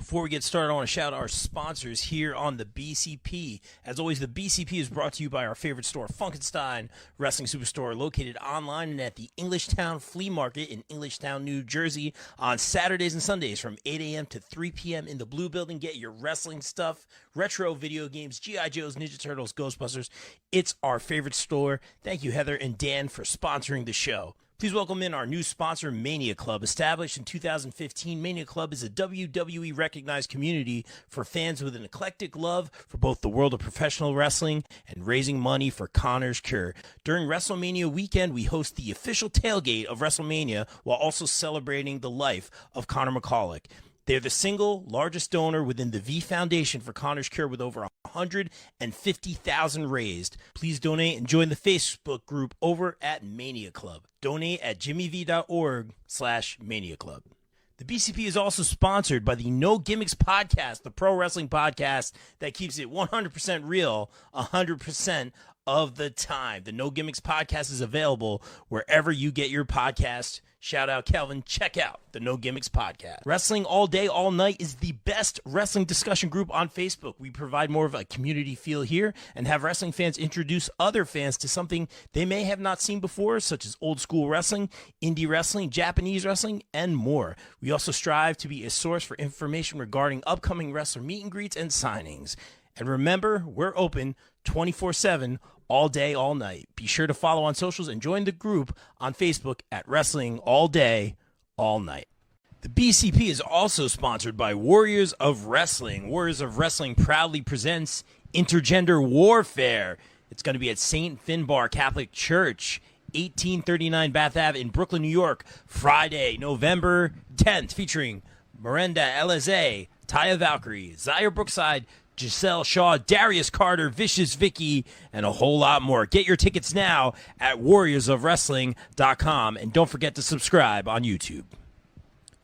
Before we get started, I want to shout out our sponsors here on the BCP. As always, the BCP is brought to you by our favorite store, Funkenstein Wrestling Superstore, located online and at the Englishtown Flea Market in Englishtown, New Jersey, on Saturdays and Sundays from 8 a.m. to 3 p.m. in the Blue Building. Get your wrestling stuff, retro video games, G.I. Joes, Ninja Turtles, Ghostbusters. It's our favorite store. Thank you, Heather and Dan, for sponsoring the show. Please welcome in our new sponsor, Mania Club. Established in 2015, Mania Club is a WWE recognized community for fans with an eclectic love for both the world of professional wrestling and raising money for Connor's cure. During WrestleMania weekend, we host the official tailgate of WrestleMania while also celebrating the life of Connor McCulloch. They're the single largest donor within the V Foundation for Connor's cure with over $150,000 raised. Please donate and join the Facebook group over at Mania Club. Donate at jimmyv.org/Mania Club. The BCP is also sponsored by the No Gimmicks podcast, the pro wrestling podcast that keeps it 100% real 100% of the time. The No Gimmicks podcast is available wherever you get your podcast. Shout out Kelvin. Check out the No Gimmicks podcast. Wrestling All Day, All Night is the best wrestling discussion group on Facebook. We provide more of a community feel here and have wrestling fans introduce other fans to something they may have not seen before, such as old school wrestling, indie wrestling, Japanese wrestling, and more. We also strive to be a source for information regarding upcoming wrestler meet and greets and signings. And remember, we're open 24/7 all day, all night. Be sure to follow on socials and join the group on Facebook at Wrestling All Day, All Night. The BCP is also sponsored by Warriors of Wrestling. Warriors of Wrestling proudly presents Intergender Warfare. It's going to be at St. Finbar Catholic Church, 1839 Bath Ave in Brooklyn, New York, Friday, November 10th, featuring Miranda Elize, Taya Valkyrie, Zaire Brookside, Giselle Shaw, Darius Carter, Vicious Vicky, and a whole lot more. Get your tickets now at warriorsofwrestling.com, and don't forget to subscribe on YouTube.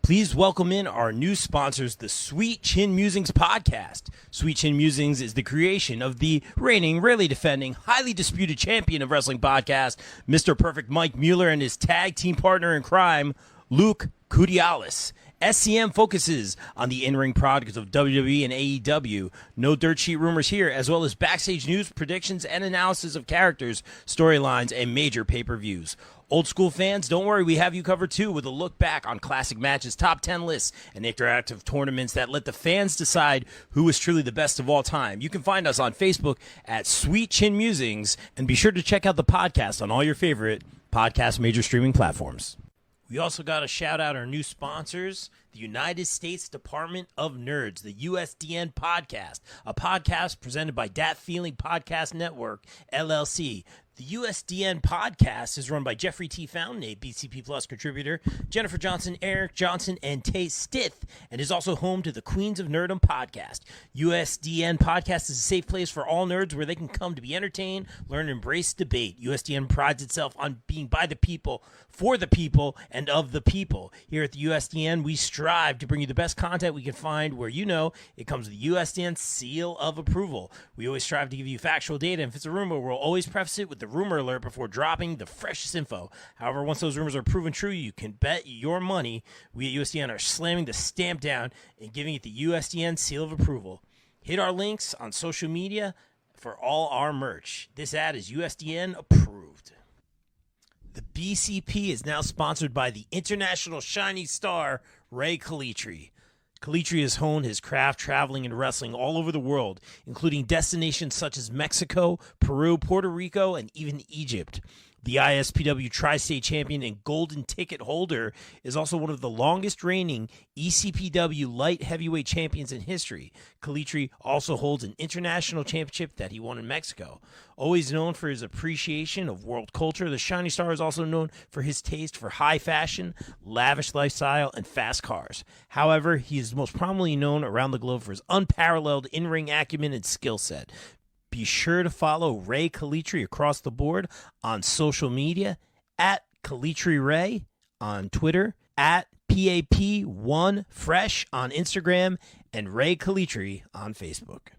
Please welcome in our new sponsors, the Sweet Chin Musings podcast. Sweet Chin Musings is the creation of the reigning, rarely defending, highly disputed champion of wrestling podcast, Mr. Perfect Mike Mueller, and his tag team partner in crime, Luke Kudialis. SCM focuses on the in-ring products of WWE and AEW. No dirt sheet rumors here, as well as backstage news, predictions, and analysis of characters, storylines, and major pay-per-views. Old school fans, don't worry, we have you covered too with a look back on classic matches, top 10 lists, and interactive tournaments that let the fans decide who is truly the best of all time. You can find us on Facebook at Sweet Chin Musings, and be sure to check out the podcast on all your favorite podcast major streaming platforms. We also got to shout out our new sponsors, the United States Department of Nerds, the USDN Podcast, a podcast presented by Dat Feeling Podcast Network, LLC. The USDN Podcast is run by Jeffrey T. Fountain, a BCP Plus contributor, Jennifer Johnson, Eric Johnson, and Tay Stith, and is also home to the Queens of Nerdom podcast. USDN Podcast is a safe place for all nerds where they can come to be entertained, learn, and embrace debate. USDN prides itself on being by the people, for the people, and of the people. Here at the USDN, we strive to bring you the best content we can find where you know it comes with the USDN seal of approval. We always strive to give you factual data, and if it's a rumor, we'll always preface it with the rumor alert before dropping the freshest info. However, once those rumors are proven true, you can bet your money we at USDN are slamming the stamp down and giving it the USDN seal of approval. Hit our links on social media for all our merch. This ad is USDN approved. The BCP is now sponsored by the international shining star, Ray Kalitri. Kalitri has honed his craft traveling and wrestling all over the world, including destinations such as Mexico, Peru, Puerto Rico, and even Egypt. The ISPW Tri-State Champion and Golden Ticket holder is also one of the longest reigning ECPW Light Heavyweight Champions in history. Kalitri also holds an international championship that he won in Mexico. Always known for his appreciation of world culture, the Shining Star is also known for his taste for high fashion, lavish lifestyle, and fast cars. However, he is most prominently known around the globe for his unparalleled in-ring acumen and skill set. Be sure to follow Ray Kalitri across the board on social media at Kalitri Ray on Twitter, at PAP1Fresh on Instagram, and Ray Kalitri on Facebook.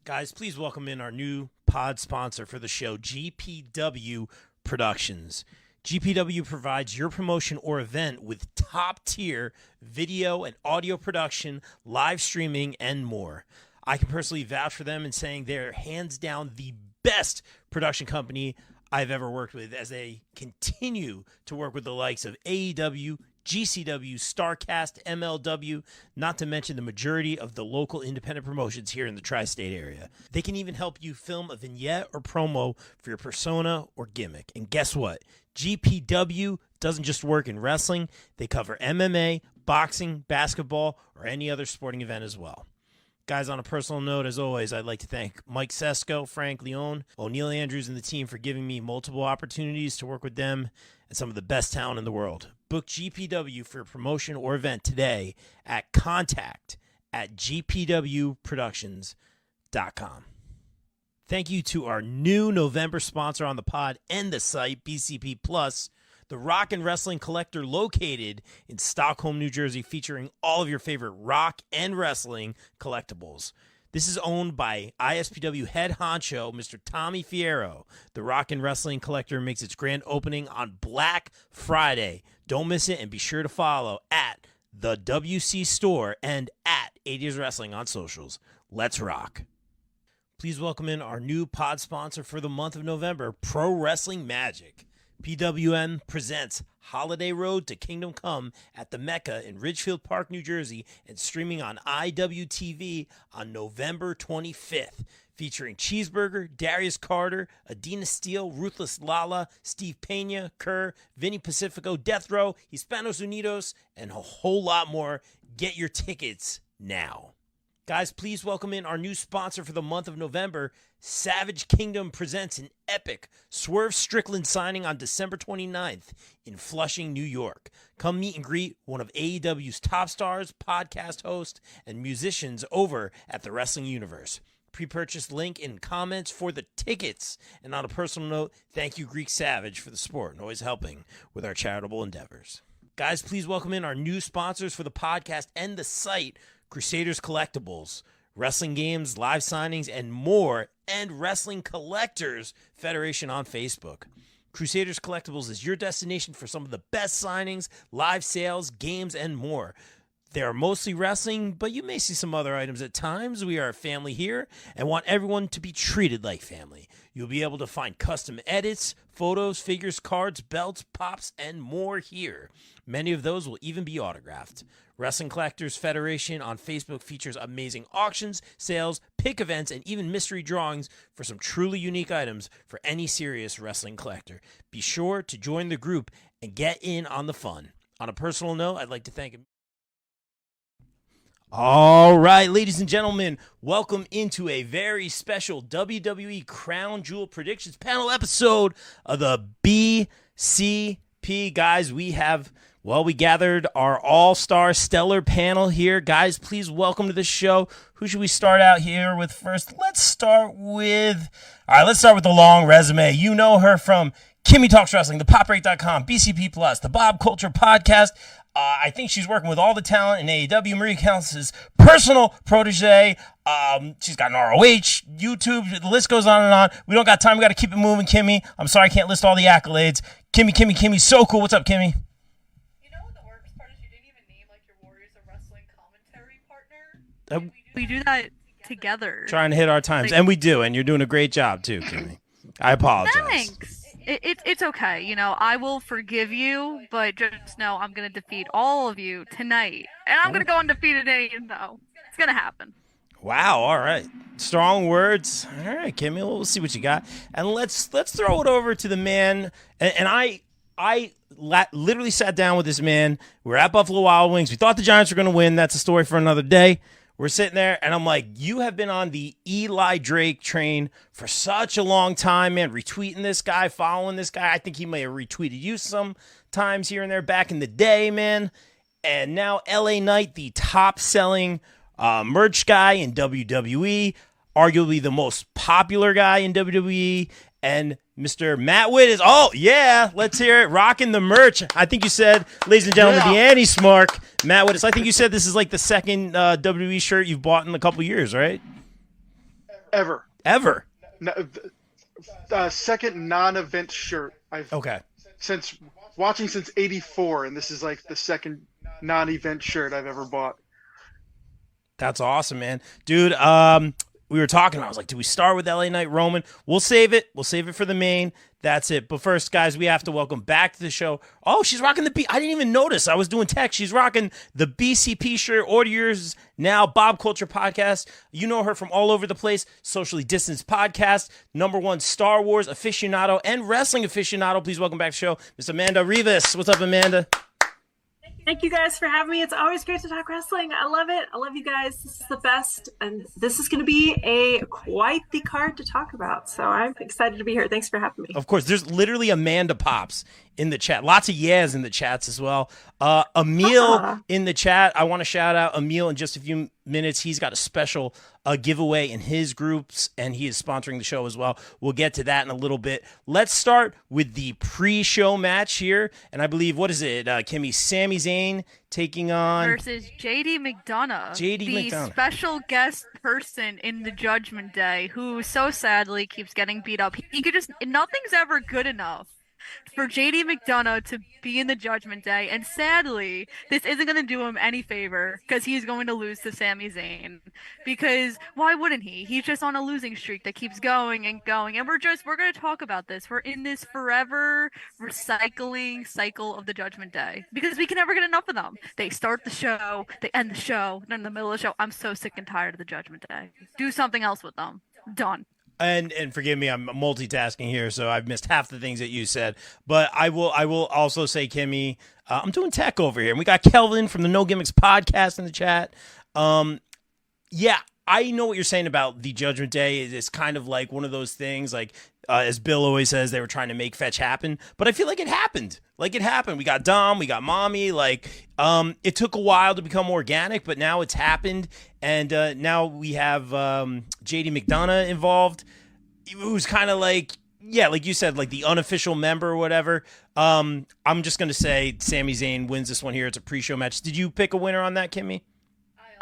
Guys, please welcome in our new pod sponsor for the show, GPW Productions. GPW provides your promotion or event with top-tier video and audio production, live streaming, and more. I can personally vouch for them in saying they're hands down the best production company I've ever worked with, as they continue to work with the likes of AEW, GCW, StarCast, MLW, not to mention the majority of the local independent promotions here in the tri-state area. They can even help you film a vignette or promo for your persona or gimmick. And guess what? GPW doesn't just work in wrestling. They cover MMA, boxing, basketball, or any other sporting event as well. Guys, on a personal note, as always, I'd like to thank Mike Sesko, Frank Leone, O'Neil Andrews, and the team for giving me multiple opportunities to work with them and some of the best talent in the world. Book GPW for a promotion or event today at contact@gpwproductions.com. Thank you to our new November sponsor on the pod and the site, BCP Plus, the rock and wrestling collector located in Stockholm, New Jersey, featuring all of your favorite rock and wrestling collectibles. This is owned by ISPW head honcho, Mr. Tommy Fierro. The rock and wrestling collector makes its grand opening on Black Friday. Don't miss it, and be sure to follow at the WC Store and at 80s Wrestling on socials. Let's rock. Please welcome in our new pod sponsor for the month of November, Pro Wrestling Magic. PWM presents Holiday Road to Kingdom Come at the Mecca in Ridgefield Park, New Jersey, and streaming on IWTV on November 25th, featuring Cheeseburger, Darius Carter, Adina Steele, Ruthless Lala, Steve Pena, Kerr, Vinny Pacifico, Death Row, Hispanos Unidos, and a whole lot more. Get your tickets now. Guys, please welcome in our new sponsor for the month of November. Savage Kingdom presents an epic Swerve Strickland signing on December 29th in Flushing, New York. Come meet and greet one of AEW's top stars, podcast host, and musicians over at the Wrestling Universe. Pre-purchase link in comments for the tickets. And on a personal note, thank you, Greek Savage, for the support and always helping with our charitable endeavors. Guys, please welcome in our new sponsors for the podcast and the site, Crusaders Collectibles, wrestling games, live signings, and more, and Wrestling Collectors Federation on Facebook. Crusaders Collectibles is your destination for some of the best signings, live sales, games, and more. They are mostly wrestling, but you may see some other items at times. We are a family here and want everyone to be treated like family. You'll be able to find custom edits, photos, figures, cards, belts, pops, and more here. Many of those will even be autographed. Wrestling Collectors Federation on Facebook features amazing auctions, sales, pick events, and even mystery drawings for some truly unique items for any serious wrestling collector. Be sure to join the group and get in on the fun. On a personal note, I'd like to thank him. All right, ladies and gentlemen, welcome into a very special WWE Crown Jewel Predictions panel episode of the BCP. Guys, we gathered our all-star stellar panel here. Guys, please welcome to the show. Who should we start out here with first? Let's start with the long resume. You know her from Kimmy Talks Wrestling, the PopRate.com, BCP Plus, the Bob Culture Podcast. I think she's working with all the talent in AEW. Marie Counts' personal protege. She's got an ROH, YouTube. The list goes on and on. We don't got time. We got to keep it moving, Kimmy. I'm sorry I can't list all the accolades. Kimmy, so cool. What's up, Kimmy? You know what the worst part is? You didn't even name like your Warriors of Wrestling commentary partner. We do that together. Trying to hit our times, and we do. And you're doing a great job too, Kimmy. I apologize. Thanks. It's okay. You know, I will forgive you, but just know I'm going to defeat all of you tonight. And I'm going to go undefeated though. It's going to happen. Wow, all right. Strong words. All right, Kimmy, we'll see what you got. And let's throw it over to the man. And I literally sat down with this man. We were at Buffalo Wild Wings. We thought the Giants were going to win. That's a story for another day. We're sitting there, and I'm like, you have been on the Eli Drake train for such a long time, man, retweeting this guy, following this guy. I think he may have retweeted you sometimes here and there back in the day, man. And now LA Knight, the top-selling merch guy in WWE, arguably the most popular guy in WWE, and Mr. Matt Witt is, let's hear it, rocking the merch. I think you said, ladies and gentlemen, the anti-smark, Matt Witt. I think you said this is like the second WWE shirt you've bought in a couple years, right? Ever. No, second non-event shirt I've since watching since '84, and this is like the second non-event shirt I've ever bought. That's awesome, man. Dude, we were talking about, I was like, do we start with LA Knight Roman? We'll save it. We'll save it for the main. That's it. But first, guys, we have to welcome back to the show. Oh, she's rocking the I didn't even notice. I was doing text. She's rocking the BCP shirt. Order yours now. Bob Culture Podcast. You know her from all over the place. Socially Distanced Podcast. #1 Star Wars aficionado and wrestling aficionado. Please welcome back to the show, Miss Amanda Rivas. What's up, Amanda? Thank you guys for having me. It's always great to talk wrestling. I love it. I love you guys. This is the best. And this is going to be quite the card to talk about. So I'm excited to be here. Thanks for having me. Of course. There's literally Amanda Pops in the chat. Lots of yes in the chats as well. Emil in the chat. I want to shout out Emil in just a few minutes. He's got a special giveaway in his groups, and he is sponsoring the show as well. We'll get to that in a little bit. Let's start with the pre-show match here. And I believe, what is it, Kimmy? Sami Zayn taking on... versus JD McDonough. JD the special guest person in the Judgment Day who so sadly keeps getting beat up. He could just... Nothing's ever good enough for JD McDonough to be in the Judgment Day, and sadly, this isn't going to do him any favor because he's going to lose to Sami Zayn. Because why wouldn't he? He's just on a losing streak that keeps going and going, and we're going to talk about this. We're in this forever recycling cycle of the Judgment Day because we can never get enough of them. They start the show, they end the show, then in the middle of the show. I'm so sick and tired of the Judgment Day. Do something else with them. Done. And forgive me, I'm multitasking here, so I've missed half the things that you said. But I will also say, Kimmy, I'm doing tech over here. And we got Kelvin from the No Gimmicks podcast in the chat. Yeah, I know what you're saying about the Judgment Day. It's kind of like one of those things, like, as Bill always says, they were trying to make fetch happen. But I feel like it happened. Like, it happened. We got Dom, we got Mommy. Like, it took a while to become organic, but now it's happened. And now we have JD McDonough involved. It was kind of like, yeah, like you said, like the unofficial member or whatever. I'm just going to say Sami Zayn wins this one here. It's a pre-show match. Did you pick a winner on that, Kimmy?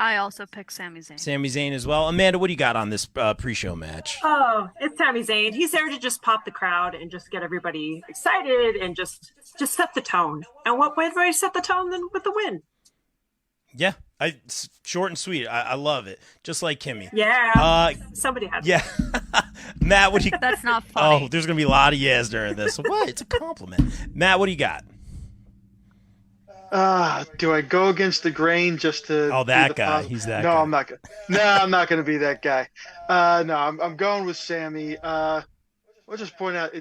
I also picked Sami Zayn. Sami Zayn as well. Amanda, what do you got on this pre-show match? Oh, it's Sami Zayn. He's there to just pop the crowd and just get everybody excited and just set the tone. And what way to set the tone than with the win? Yeah, short and sweet. I love it. Just like Kimmy. Yeah. Somebody had to. Yeah. Matt, what do you... That's not funny. Oh, there's going to be a lot of yes during this. What? It's a compliment. Matt, what do you got? Do I go against the grain just to... Oh, that guy. He's that guy. I'm not going to. No, I'm not going to be that guy. No, I'm going with Sammy. I'll just point out,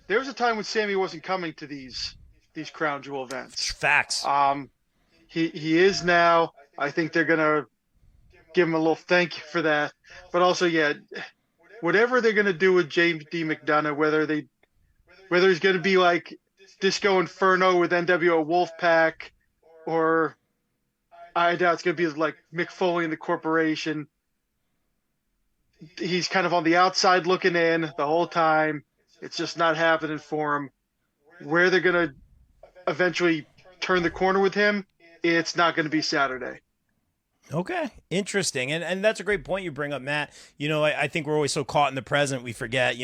there was a time when Sammy wasn't coming to these Crown Jewel events. Facts. He is now. I think they're going to give him a little thank you for that. But also, yeah, whatever they're going to do with J.D. McDonough, whether he's going to be like Disco Inferno with NWO Wolfpack, or I doubt it's going to be like Mick Foley and the Corporation. He's kind of on the outside looking in the whole time. It's just not happening for him. Where they're going to eventually turn the corner with him, it's not going to be Saturday. Okay, interesting. And that's a great point you bring up, Matt. You know, I think we're always so caught in the present, we forget,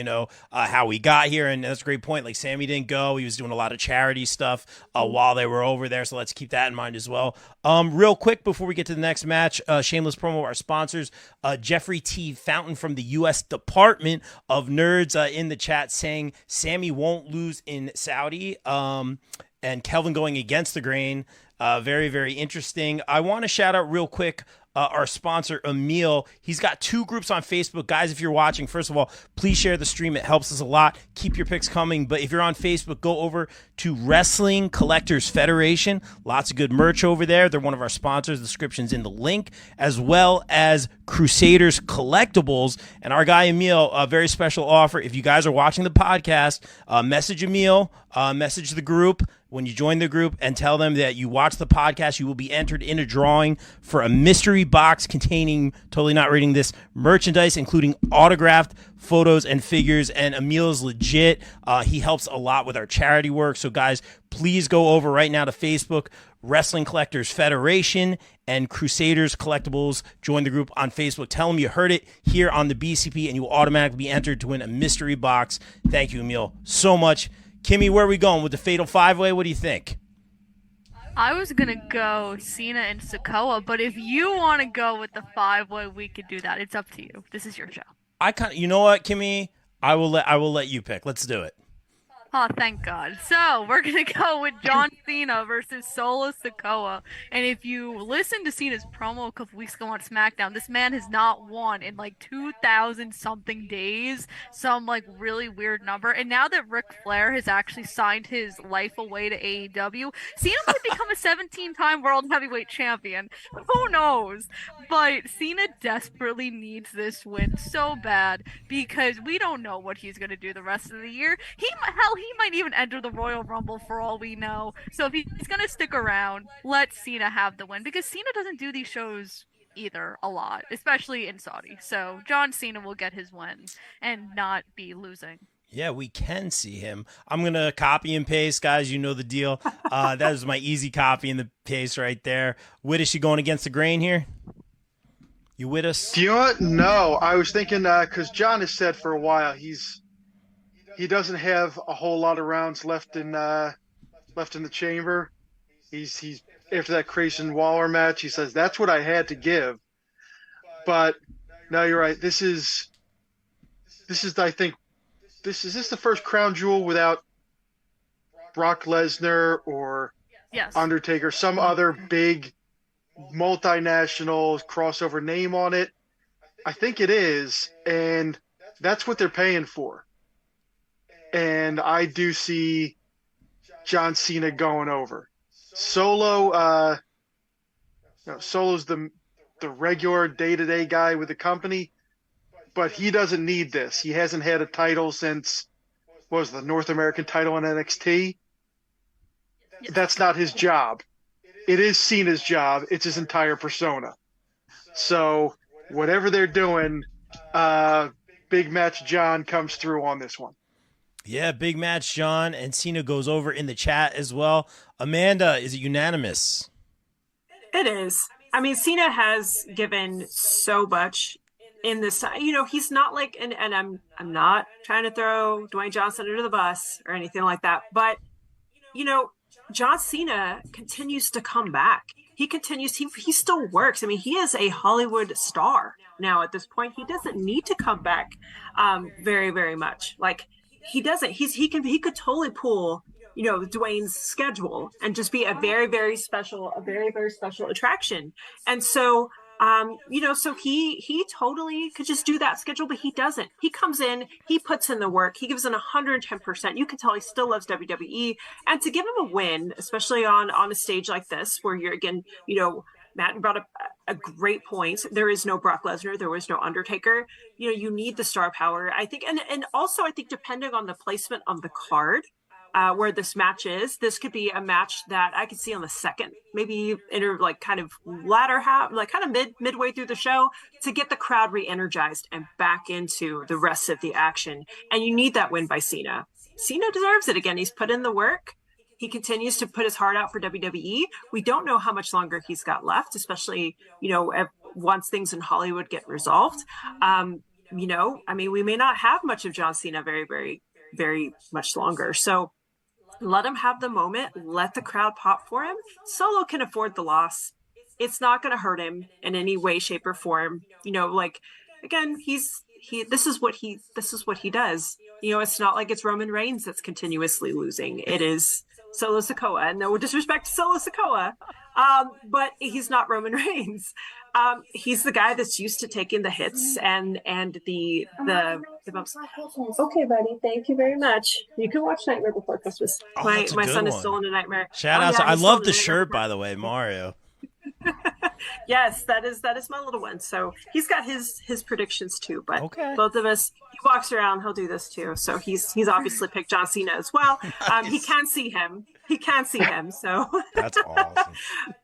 how we got here. And that's a great point. Like, Sammy didn't go. He was doing a lot of charity stuff while they were over there. So let's keep that in mind as well. Real quick, before we get to the next match, shameless promo, our sponsors, Jeffrey T. Fountain from the U.S. Department of Nerds in the chat saying Sammy won't lose in Saudi. And Kelvin going against the grain. Very, very interesting. I want to shout out real quick our sponsor, Emil. He's got 2 groups on Facebook. Guys, if you're watching, first of all, please share the stream. It helps us a lot. Keep your picks coming. But if you're on Facebook, go over to Wrestling Collectors Federation. Lots of good merch over there. They're one of our sponsors. The description's in the link, as well as Crusaders Collectibles. And our guy, Emil, a very special offer. If you guys are watching the podcast, message Emil, message the group. When you join the group and tell them that you watch the podcast, you will be entered in a drawing for a mystery box containing, totally not reading this, merchandise, including autographed photos and figures. And Emil's legit. He helps a lot with our charity work. So, guys, please go over right now to Facebook, Wrestling Collectors Federation and Crusaders Collectibles. Join the group on Facebook. Tell them you heard it here on the BCP, and you will automatically be entered to win a mystery box. Thank you, Emil, so much. Kimmy, where are we going with the Fatal 5-Way? What do you think? I was gonna go Cena and Sikoa, but if you want to go with the 5-way, we could do that. It's up to you. This is your show. You know what, Kimmy? I will let you pick. Let's do it. Oh, thank God. So, we're going to go with John Cena versus Solo Sikoa. And if you listen to Cena's promo a couple weeks ago on SmackDown, this man has not won in like 2,000-something days, some like really weird number. And now that Ric Flair has actually signed his life away to AEW, Cena might become a 17-time World Heavyweight Champion. Who knows? But Cena desperately needs this win so bad because we don't know what he's going to do the rest of the year. He might even enter the Royal Rumble for all we know. So if he's going to stick around, let Cena have the win because Cena doesn't do these shows either a lot, especially in Saudi. So John Cena will get his win and not be losing. Yeah, we can see him. I'm going to copy and paste, guys. You know the deal. That was my easy copy and the paste right there. Witt, is she going against the grain here? You with us? Do you know what? No, I was thinking because John has said for a while he doesn't have a whole lot of rounds left in the chamber. He's after that Grayson Waller match. He says that's what I had to give. But no, you're right. This is I think this the first crown jewel without Brock Lesnar or Undertaker, some other big multinational crossover name on it. I think it is, and that's what they're paying for. And I do see John Cena going over. Solo's the regular day-to-day guy with the company, but he doesn't need this. He hasn't had a title since, what was the North American title in NXT? That's not his job. It is Cena's job. It's his entire persona. So whatever they're doing, Big Match John comes through on this one. Yeah, Big Match John, and Cena goes over in the chat as well. Amanda, is it unanimous? It is. I mean, Cena has given so much in this time. You know, he's not like, and I'm not trying to throw Dwayne Johnson under the bus or anything like that, but you know, John Cena continues to come back. He continues. He still works. I mean, he is a Hollywood star now at this point. He doesn't need to come back very, very much. Like he doesn't. He could totally pull, you know, Dwayne's schedule and just be a very, very special attraction. And so, you know, so he totally could just do that schedule, but he doesn't. He comes in, he puts in the work, he gives it 110%. You can tell he still loves WWE. And to give him a win, especially on a stage like this, where you're, again, you know, Matt brought up a great point. There is no Brock Lesnar. There was no Undertaker. You know, you need the star power, I think. And also, I think depending on the placement on the card, where this match is, this could be a match that I could see on the second, maybe like kind of latter half, like kind of midway through the show to get the crowd re-energized and back into the rest of the action. And you need that win by Cena. Cena deserves it again. He's put in the work. He continues to put his heart out for WWE. We don't know how much longer he's got left, especially, you know, once things in Hollywood get resolved. You know, I mean, we may not have much of John Cena very, very, very much longer. So let him have the moment. Let the crowd pop for him. Solo can afford the loss. It's not going to hurt him in any way, shape, or form. You know, like, again, this is what he does. You know, it's not like it's Roman Reigns that's continuously losing. It is Solo Sikoa, and no disrespect to Solo Sikoa, but he's not Roman Reigns. He's the guy that's used to taking the hits and the bumps. Okay, buddy, thank you very much. You can watch Nightmare Before Christmas. Oh, my son is one. still in a nightmare. Shout out! I love the shirt, by the way, Mario. Yes, that is my little one. So he's got his predictions too. But okay. Both of us, he walks around, he'll do this too. So he's obviously picked John Cena as well. Nice. He can see him. So that's awesome.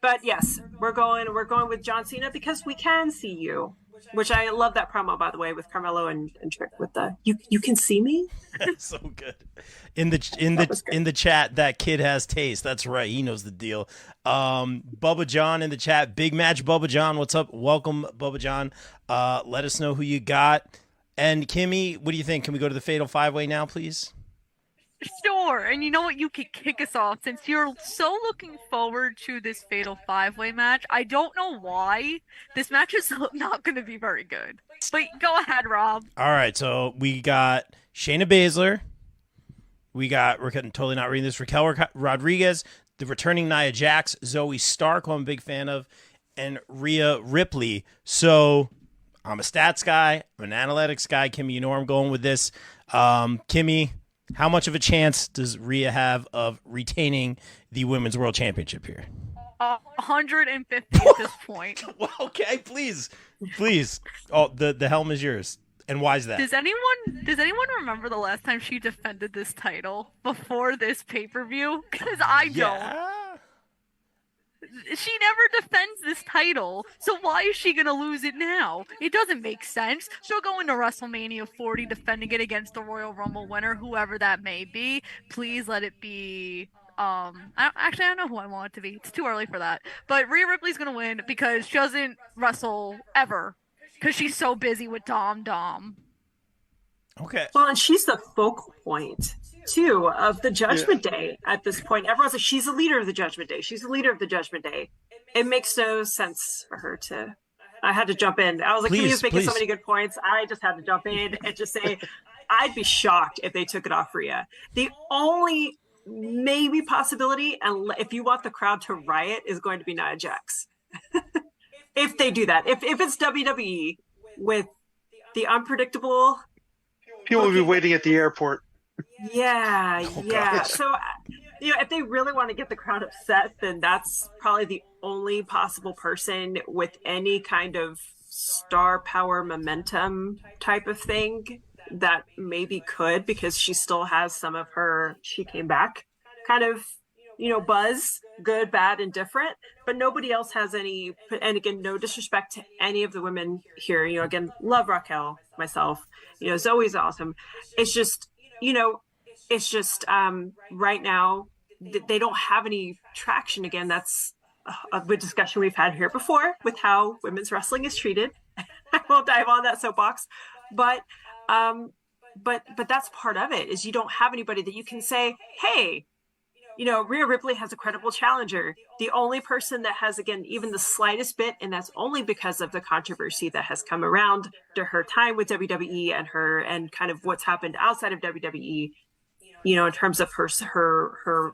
But yes, we're going with John Cena because we can see you. Which I love that promo, by the way, with Carmelo and Trick with the you can see me. So good. In the chat, that kid has taste. That's right. He knows the deal. Bubba John in the chat. Big Match Bubba John. What's up? Welcome, Bubba John. Let us know who you got. And Kimmy, what do you think? Can we go to the Fatal 5-Way now, please? Sure, and you know what? You could kick us off since you're so looking forward to this Fatal 5-Way match. I don't know why. This match is not going to be very good. But go ahead, Rob. All right, so we got Shayna Baszler. We're totally not reading this, Raquel Rodriguez, the returning Nia Jax, Zoe Stark, who I'm a big fan of, and Rhea Ripley. So I'm a stats guy. I'm an analytics guy. Kimmy, you know where I'm going with this. Kimmy, how much of a chance does Rhea have of retaining the Women's World Championship here? 150 at this point. Well, okay, please. Oh, the helm is yours. And why is that? Does anyone remember the last time she defended this title before this pay-per-view? Because I don't. She never defends this title, so why is she gonna lose it now? It doesn't make sense. She'll go into WrestleMania 40 defending it against the Royal Rumble winner, whoever that may be. Please let it be. I don't know who I want it to be. It's too early for that. But Rhea Ripley's gonna win because she doesn't wrestle ever, because she's so busy with Dom. Okay. Well, and she's the focal point too of the Judgment Day at this point. Everyone's like, she's the leader of the Judgment Day. She's the leader of the Judgment Day. It makes no sense for her to. I had to jump in. I was like, Kamia's making so many good points. I just had to jump in and just say, I'd be shocked if they took it off Rhea. The only maybe possibility, and if you want the crowd to riot, is going to be Nia Jax. If they do that, if it's WWE with the unpredictable, people will be waiting at the airport. Yeah. God. So, if they really want to get the crowd upset, then that's probably the only possible person with any kind of star power momentum type of thing that maybe could, because she still has some of her she came back kind of buzz, good, bad, and different, but nobody else has any. And again, no disrespect to any of the women here, again, love Raquel, myself, Zoe's awesome. It's just right now they don't have any traction. Again, that's a good discussion we've had here before with how women's wrestling is treated. I won't dive on that soapbox, but that's part of it, is you don't have anybody that you can say, hey, Rhea Ripley has a credible challenger. The only person that has, again, even the slightest bit, and that's only because of the controversy that has come around to her time with WWE and kind of what's happened outside of WWE, in terms of her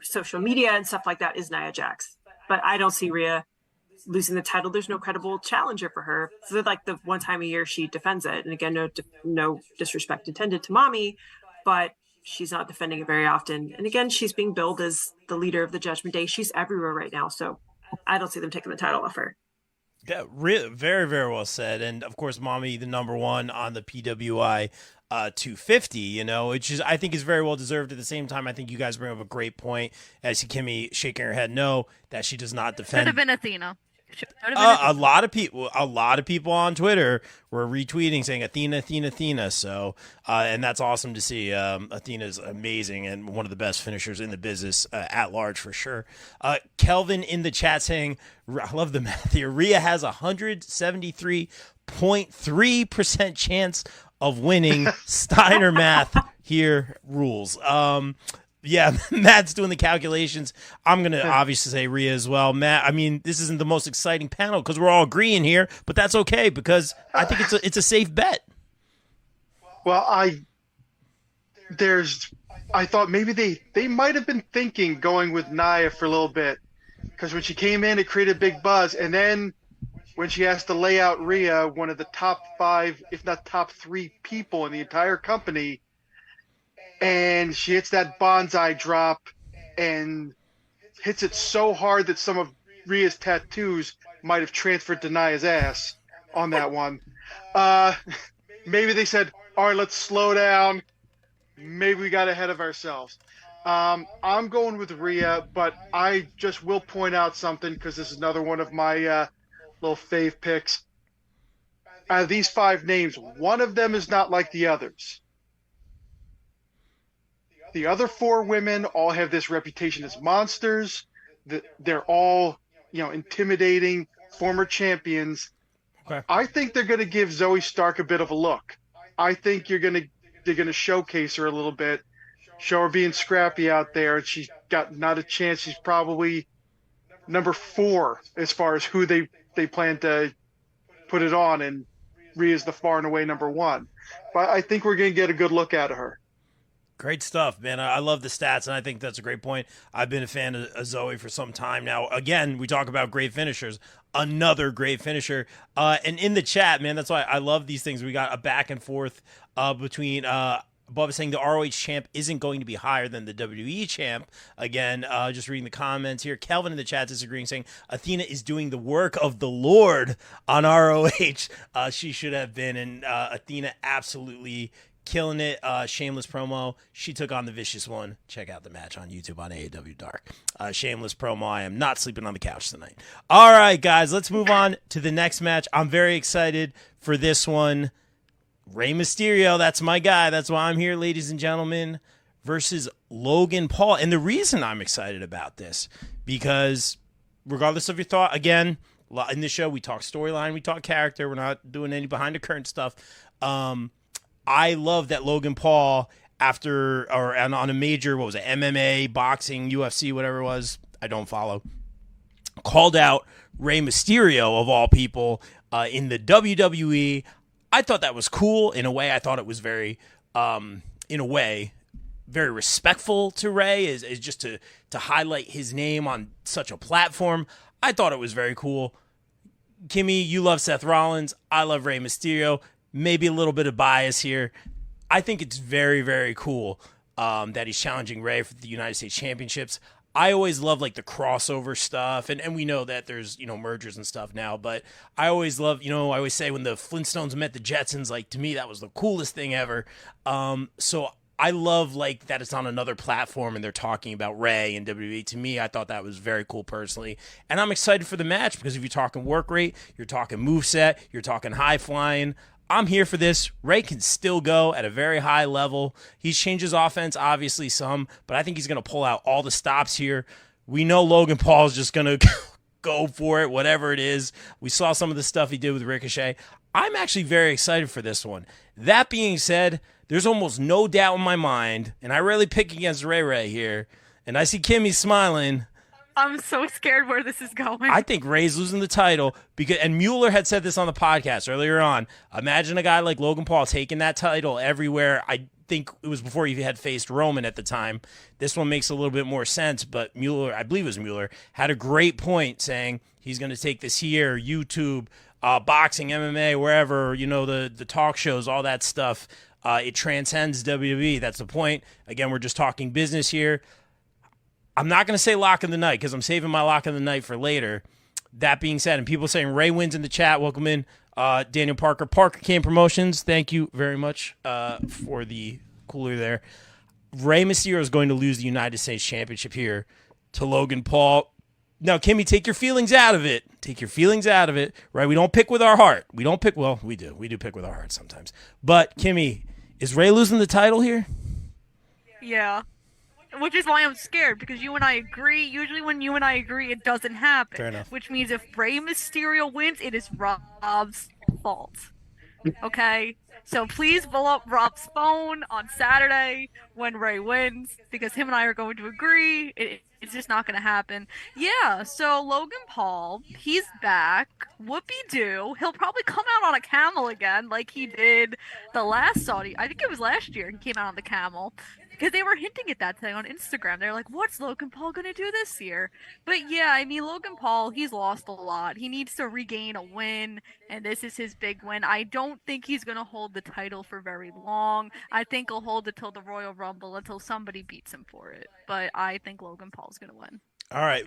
social media and stuff like that, is Nia Jax. But I don't see Rhea losing the title. There's no credible challenger for her. So like the one time a year she defends it. And again, no disrespect intended to mommy, but she's not defending it very often. And again, she's being billed as the leader of the Judgment Day. She's everywhere right now. So I don't see them taking the title off her. Yeah, really, very, very well said. And of course, mommy, the number one on the PWI 250, which is, I think, is very well deserved. At the same time, I think you guys bring up a great point. As Kimmy shaking her head no, that she does not defend. Should have been Athena. A lot of people on Twitter were retweeting saying Athena. So, and that's awesome to see. Athena's amazing and one of the best finishers in the business at large for sure. Kelvin in the chat saying, I love the math here. Rhea has 173.3% chance of winning. Steiner math here rules. Yeah, Matt's doing the calculations. I'm going to obviously say Rhea as well. Matt, I mean, this isn't the most exciting panel because we're all agreeing here, but that's okay because I think it's a safe bet. Well, I thought maybe they might have been thinking going with Nia for a little bit, because when she came in, it created a big buzz. And then when she has to lay out Rhea, one of the top 5, if not top 3 people in the entire company, and she hits that bonsai drop and hits it so hard that some of Rhea's tattoos might have transferred to Nia's ass on that one. Maybe they said, all right, let's slow down. Maybe we got ahead of ourselves. I'm going with Rhea, but I just will point out something because this is another one of my little fave picks. Out of these 5 names, one of them is not like the others. The other 4 women all have this reputation as monsters. They're all, intimidating former champions. Okay. I think they're going to give Zoe Stark a bit of a look. I think they're going to showcase her a little bit, show her being scrappy out there. She's got not a chance. She's probably number 4 as far as who they plan to put it on, and Rhea's the far and away number 1. But I think we're going to get a good look out of her. Great stuff, man. I love the stats, and I think that's a great point. I've been a fan of Zoe for some time now. Again, we talk about great finishers. Another great finisher. And in the chat, man, that's why I love these things. We got a back and forth between Bob is saying the ROH champ isn't going to be higher than the WWE champ. Again, just reading the comments here. Kelvin in the chat disagreeing, saying Athena is doing the work of the Lord on ROH. She should have been, and Athena absolutely killing it. Shameless promo. She took on the Vicious One. Check out the match on YouTube on AEW Dark. Shameless promo. I am not sleeping on the couch tonight. All right, guys, let's move on to the next match. I'm very excited for this one. Rey Mysterio, that's my guy. That's why I'm here, ladies and gentlemen, versus Logan Paul. And the reason I'm excited about this, because regardless of your thought, again, in this show, we talk storyline, we talk character. We're not doing any behind the curtain stuff. I love that Logan Paul, on a major, what was it, MMA, boxing, UFC, whatever it was, I don't follow, called out Rey Mysterio, of all people, in the WWE. I thought that was cool. In a way, I thought it was very respectful to Rey, is just to highlight his name on such a platform. I thought it was very cool. Kimmy, you love Seth Rollins. I love Rey Mysterio. Maybe a little bit of bias here. I think it's very, very cool that he's challenging Rey for the United States Championships. I always love like the crossover stuff, and we know that there's, mergers and stuff now, but I always love, I always say when the Flintstones met the Jetsons, like, to me, that was the coolest thing ever. So I love like that it's on another platform and they're talking about Rey and WWE. To me, I thought that was very cool personally. And I'm excited for the match because if you're talking work rate, you're talking moveset, you're talking high flying, I'm here for this. Rey can still go at a very high level. He's changed his offense, obviously, some, but I think he's going to pull out all the stops here. We know Logan Paul is just going to go for it, whatever it is. We saw some of the stuff he did with Ricochet. I'm actually very excited for this one. That being said, there's almost no doubt in my mind, and I rarely pick against Ray here, and I see Kimmy smiling. I'm so scared where this is going. I think Rey's losing the title and Mueller had said this on the podcast earlier on. Imagine a guy like Logan Paul taking that title everywhere. I think it was before he had faced Roman at the time. This one makes a little bit more sense, but Mueller, I believe it was Mueller, had a great point saying he's going to take this here, YouTube, boxing, MMA, wherever, the talk shows, all that stuff. It transcends WWE. That's the point. Again, we're just talking business here. I'm not going to say lock of the night because I'm saving my lock of the night for later. That being said, and people saying Rey wins in the chat, welcome in Daniel Parker. Parker Kane Promotions, thank you very much for the cooler there. Rey Mysterio is going to lose the United States Championship here to Logan Paul. Now, Kimmy, take your feelings out of it. Take your feelings out of it, right? We don't pick with our heart. We do. We do pick with our heart sometimes. But, Kimmy, is Rey losing the title here? Yeah. Which is why I'm scared, because you and I agree. Usually when you and I agree, it doesn't happen. Fair enough. Which means if Rey Mysterio wins, it is Rob's fault. Okay? So please blow up Rob's phone on Saturday when Rey wins, because him and I are going to agree. It's just not going to happen. Yeah, so Logan Paul, he's back. Whoopie-doo. He'll probably come out on a camel again, like he did the last Saudi. I think it was last year he came out on the camel. Because they were hinting at that thing on Instagram. They're like, what's Logan Paul going to do this year? But yeah, I mean, Logan Paul, he's lost a lot. He needs to regain a win, and this is his big win. I don't think he's going to hold the title for very long. I think he'll hold it till the Royal Rumble, until somebody beats him for it. But I think Logan Paul's going to win. All right.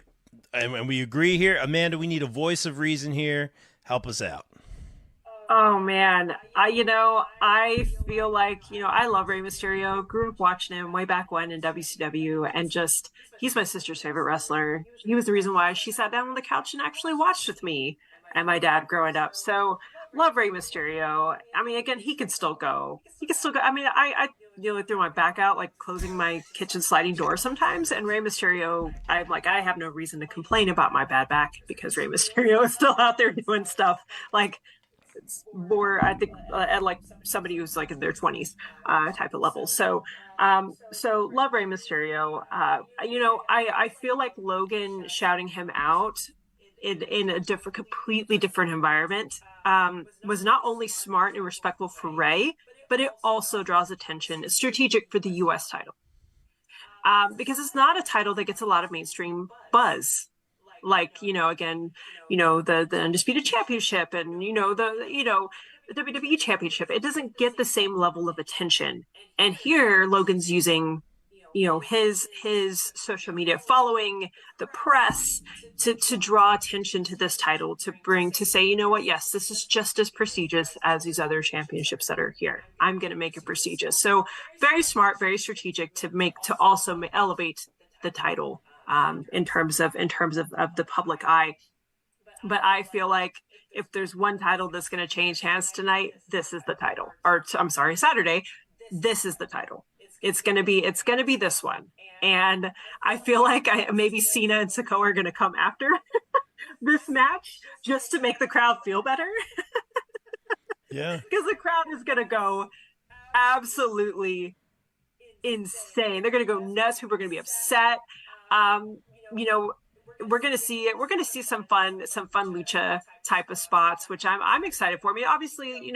And we agree here. Amanda, we need a voice of reason here. Help us out. Oh man, I feel like, I love Rey Mysterio. Grew up watching him way back when in WCW, and just, he's my sister's favorite wrestler. He was the reason why she sat down on the couch and actually watched with me and my dad growing up. So love Rey Mysterio. I mean, again, he can still go. I mean, I throw my back out, like closing my kitchen sliding door sometimes. And Rey Mysterio, I have no reason to complain about my bad back because Rey Mysterio is still out there doing stuff. Like, more, I think, at like somebody who's like in their 20s type of level. So so love Rey Mysterio. I feel like Logan shouting him out in a completely different environment was not only smart and respectful for Rey, but it also draws attention. It's strategic for the U.S. title because it's not a title that gets a lot of mainstream buzz. Like, again, the Undisputed Championship and, the WWE Championship. It doesn't get the same level of attention. And here Logan's using, his social media following, the press to draw attention to this title, to say, you know what, yes, this is just as prestigious as these other championships that are here. I'm going to make it prestigious. So very smart, very strategic to also elevate the title in terms of the public eye. But I feel like if there's one title that's going to change hands tonight, this is the title. Or I'm sorry, Saturday, this is the title. It's going to be this one. And I feel like maybe Cena and Sikoa are going to come after this match just to make the crowd feel better. Yeah. Because the crowd is going to go absolutely insane. They're going to go nuts. People are going to be upset. We're going to see some fun lucha type of spots, which I'm excited for. I mean, obviously,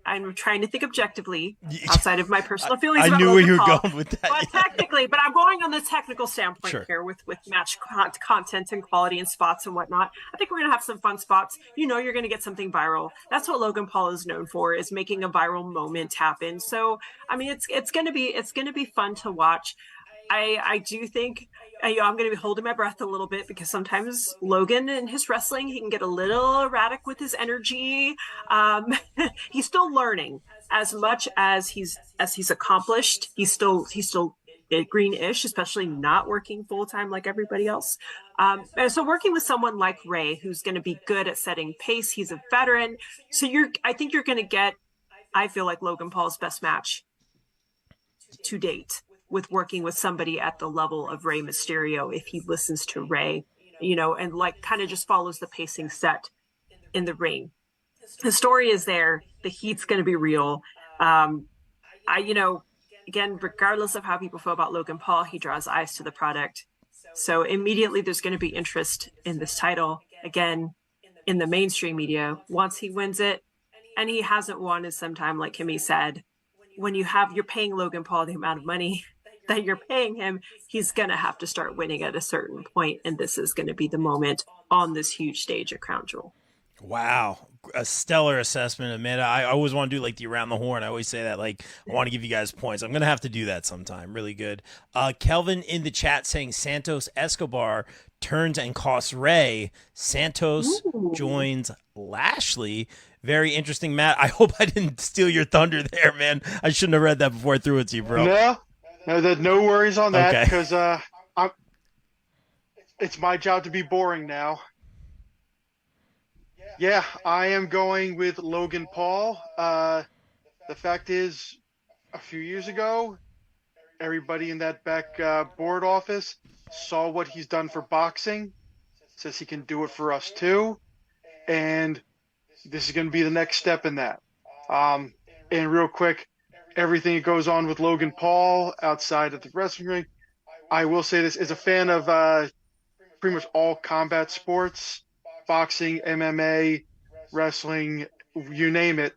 I'm trying to think objectively outside of my personal feelings. I knew where you were going with that. But technically, but I'm going on the technical standpoint Sure. here with match content and quality and spots and whatnot. I think we're going to have some fun spots. You're going to get something viral. That's what Logan Paul is known for, is making a viral moment happen. So, I mean, it's going to be fun to watch. I do think I'm going to be holding my breath a little bit because sometimes Logan in his wrestling, he can get a little erratic with his energy. He's still learning as much as he's accomplished. He's still greenish, especially not working full time like everybody else. And so working with someone like Rey, who's going to be good at setting pace, he's a veteran. So I think you're going to get, I feel like, Logan Paul's best match to date, with working with somebody at the level of Rey Mysterio, if he listens to Rey, and like kind of just follows the pacing set in the ring. The story is there. The heat's going to be real. Again, regardless of how people feel about Logan Paul, he draws eyes to the product. So immediately there's going to be interest in this title again in the mainstream media once he wins it. And he hasn't won in some time, like Kimmy said. When you're paying Logan Paul the amount of money that you're paying him, he's going to have to start winning at a certain point, and this is going to be the moment on this huge stage at Crown Jewel. Wow. A stellar assessment, Amanda. I always want to do like the around the horn. I always say that, like, I want to give you guys points. I'm going to have to do that sometime. Really good. Kelvin in the chat saying Santos Escobar turns and costs Rey. Santos joins Lashley. Very interesting, Matt. I hope I didn't steal your thunder there, man. I shouldn't have read that before I threw it to you, bro. No worries on that, Okay. because it's my job to be boring now. Yeah, I am going with Logan Paul. The fact is, a few years ago, everybody in that back board office saw what he's done for boxing, says he can do it for us too, and this is going to be the next step in that. And real quick, everything that goes on with Logan Paul outside of the wrestling ring, I will say this, as a fan of pretty much all combat sports, boxing, MMA, wrestling, you name it,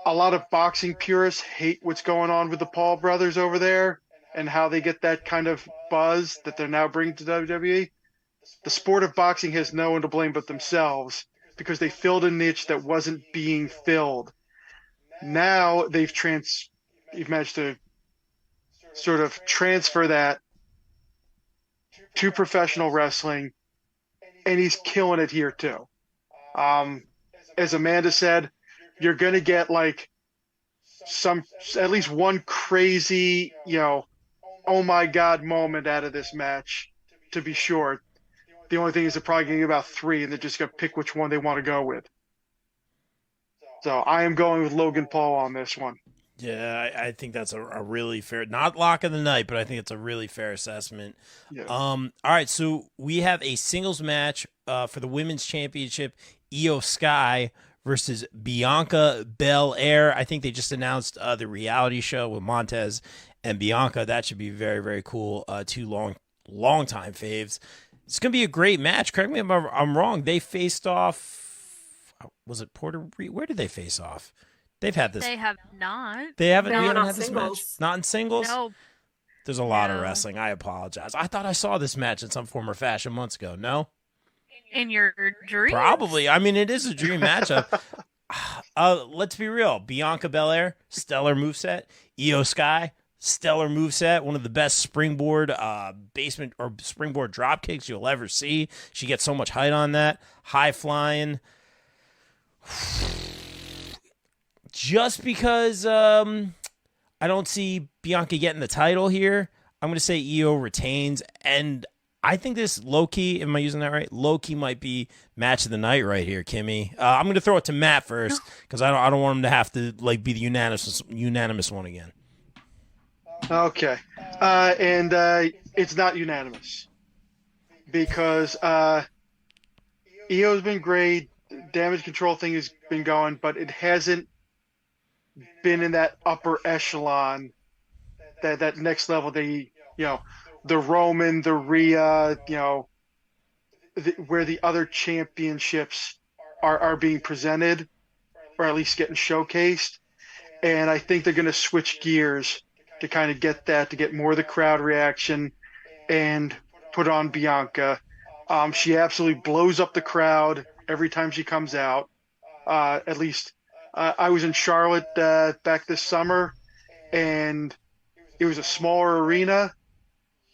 a lot of boxing purists hate what's going on with the Paul brothers over there and how they get that kind of buzz that they're now bringing to WWE. The sport of boxing has no one to blame but themselves, because they filled a niche that wasn't being filled. Now you've managed to sort of transfer that to professional wrestling, and he's killing it here too. As Amanda said, you're going to get like at least one crazy, oh my God moment out of this match, to be sure. The only thing is they're probably going to get about 3, and they're just going to pick which one they want to go with. So I am going with Logan Paul on this one. Yeah, I think that's a really fair, not lock of the night, but I think it's a really fair assessment. Yeah. All right, so we have a singles match for the women's championship Io Sky versus Bianca Belair. I think they just announced the reality show with Montez and Bianca. That should be very, very cool. Two long time faves. It's going to be a great match. Correct me if I'm wrong. They faced off, was it Puerto Rico? Where did they face off? They've had this. They have not. They haven't, No, we haven't not had this singles. match? Not in singles? No. There's a lot of No. wrestling. I apologize. I thought I saw this match in some form or fashion months ago. No? In your dreams? Probably. I mean, it is a dream matchup. Let's be real. Bianca Belair, stellar moveset. Io Sky, stellar moveset. One of the best springboard basement or springboard drop kicks you'll ever see. She gets so much height on that. High flying. Just because I don't see Bianca getting the title here, I'm going to say Io retains. And I think this low-key, am I using that right? Low-key might be match of the night right here, Kimmy. I'm going to throw it to Matt first because I don't want him to have to like be the unanimous one again. Okay. And it's not unanimous because Io's been great. Damage control thing has been going, but it hasn't been in that upper echelon, that next level. The Roman, the Rhea, where the other championships are being presented, or at least getting showcased. And I think they're going to switch gears to kind of to get more of the crowd reaction and put on Bianca. She absolutely blows up the crowd every time she comes out. At least I was in Charlotte back this summer, and it was a smaller arena.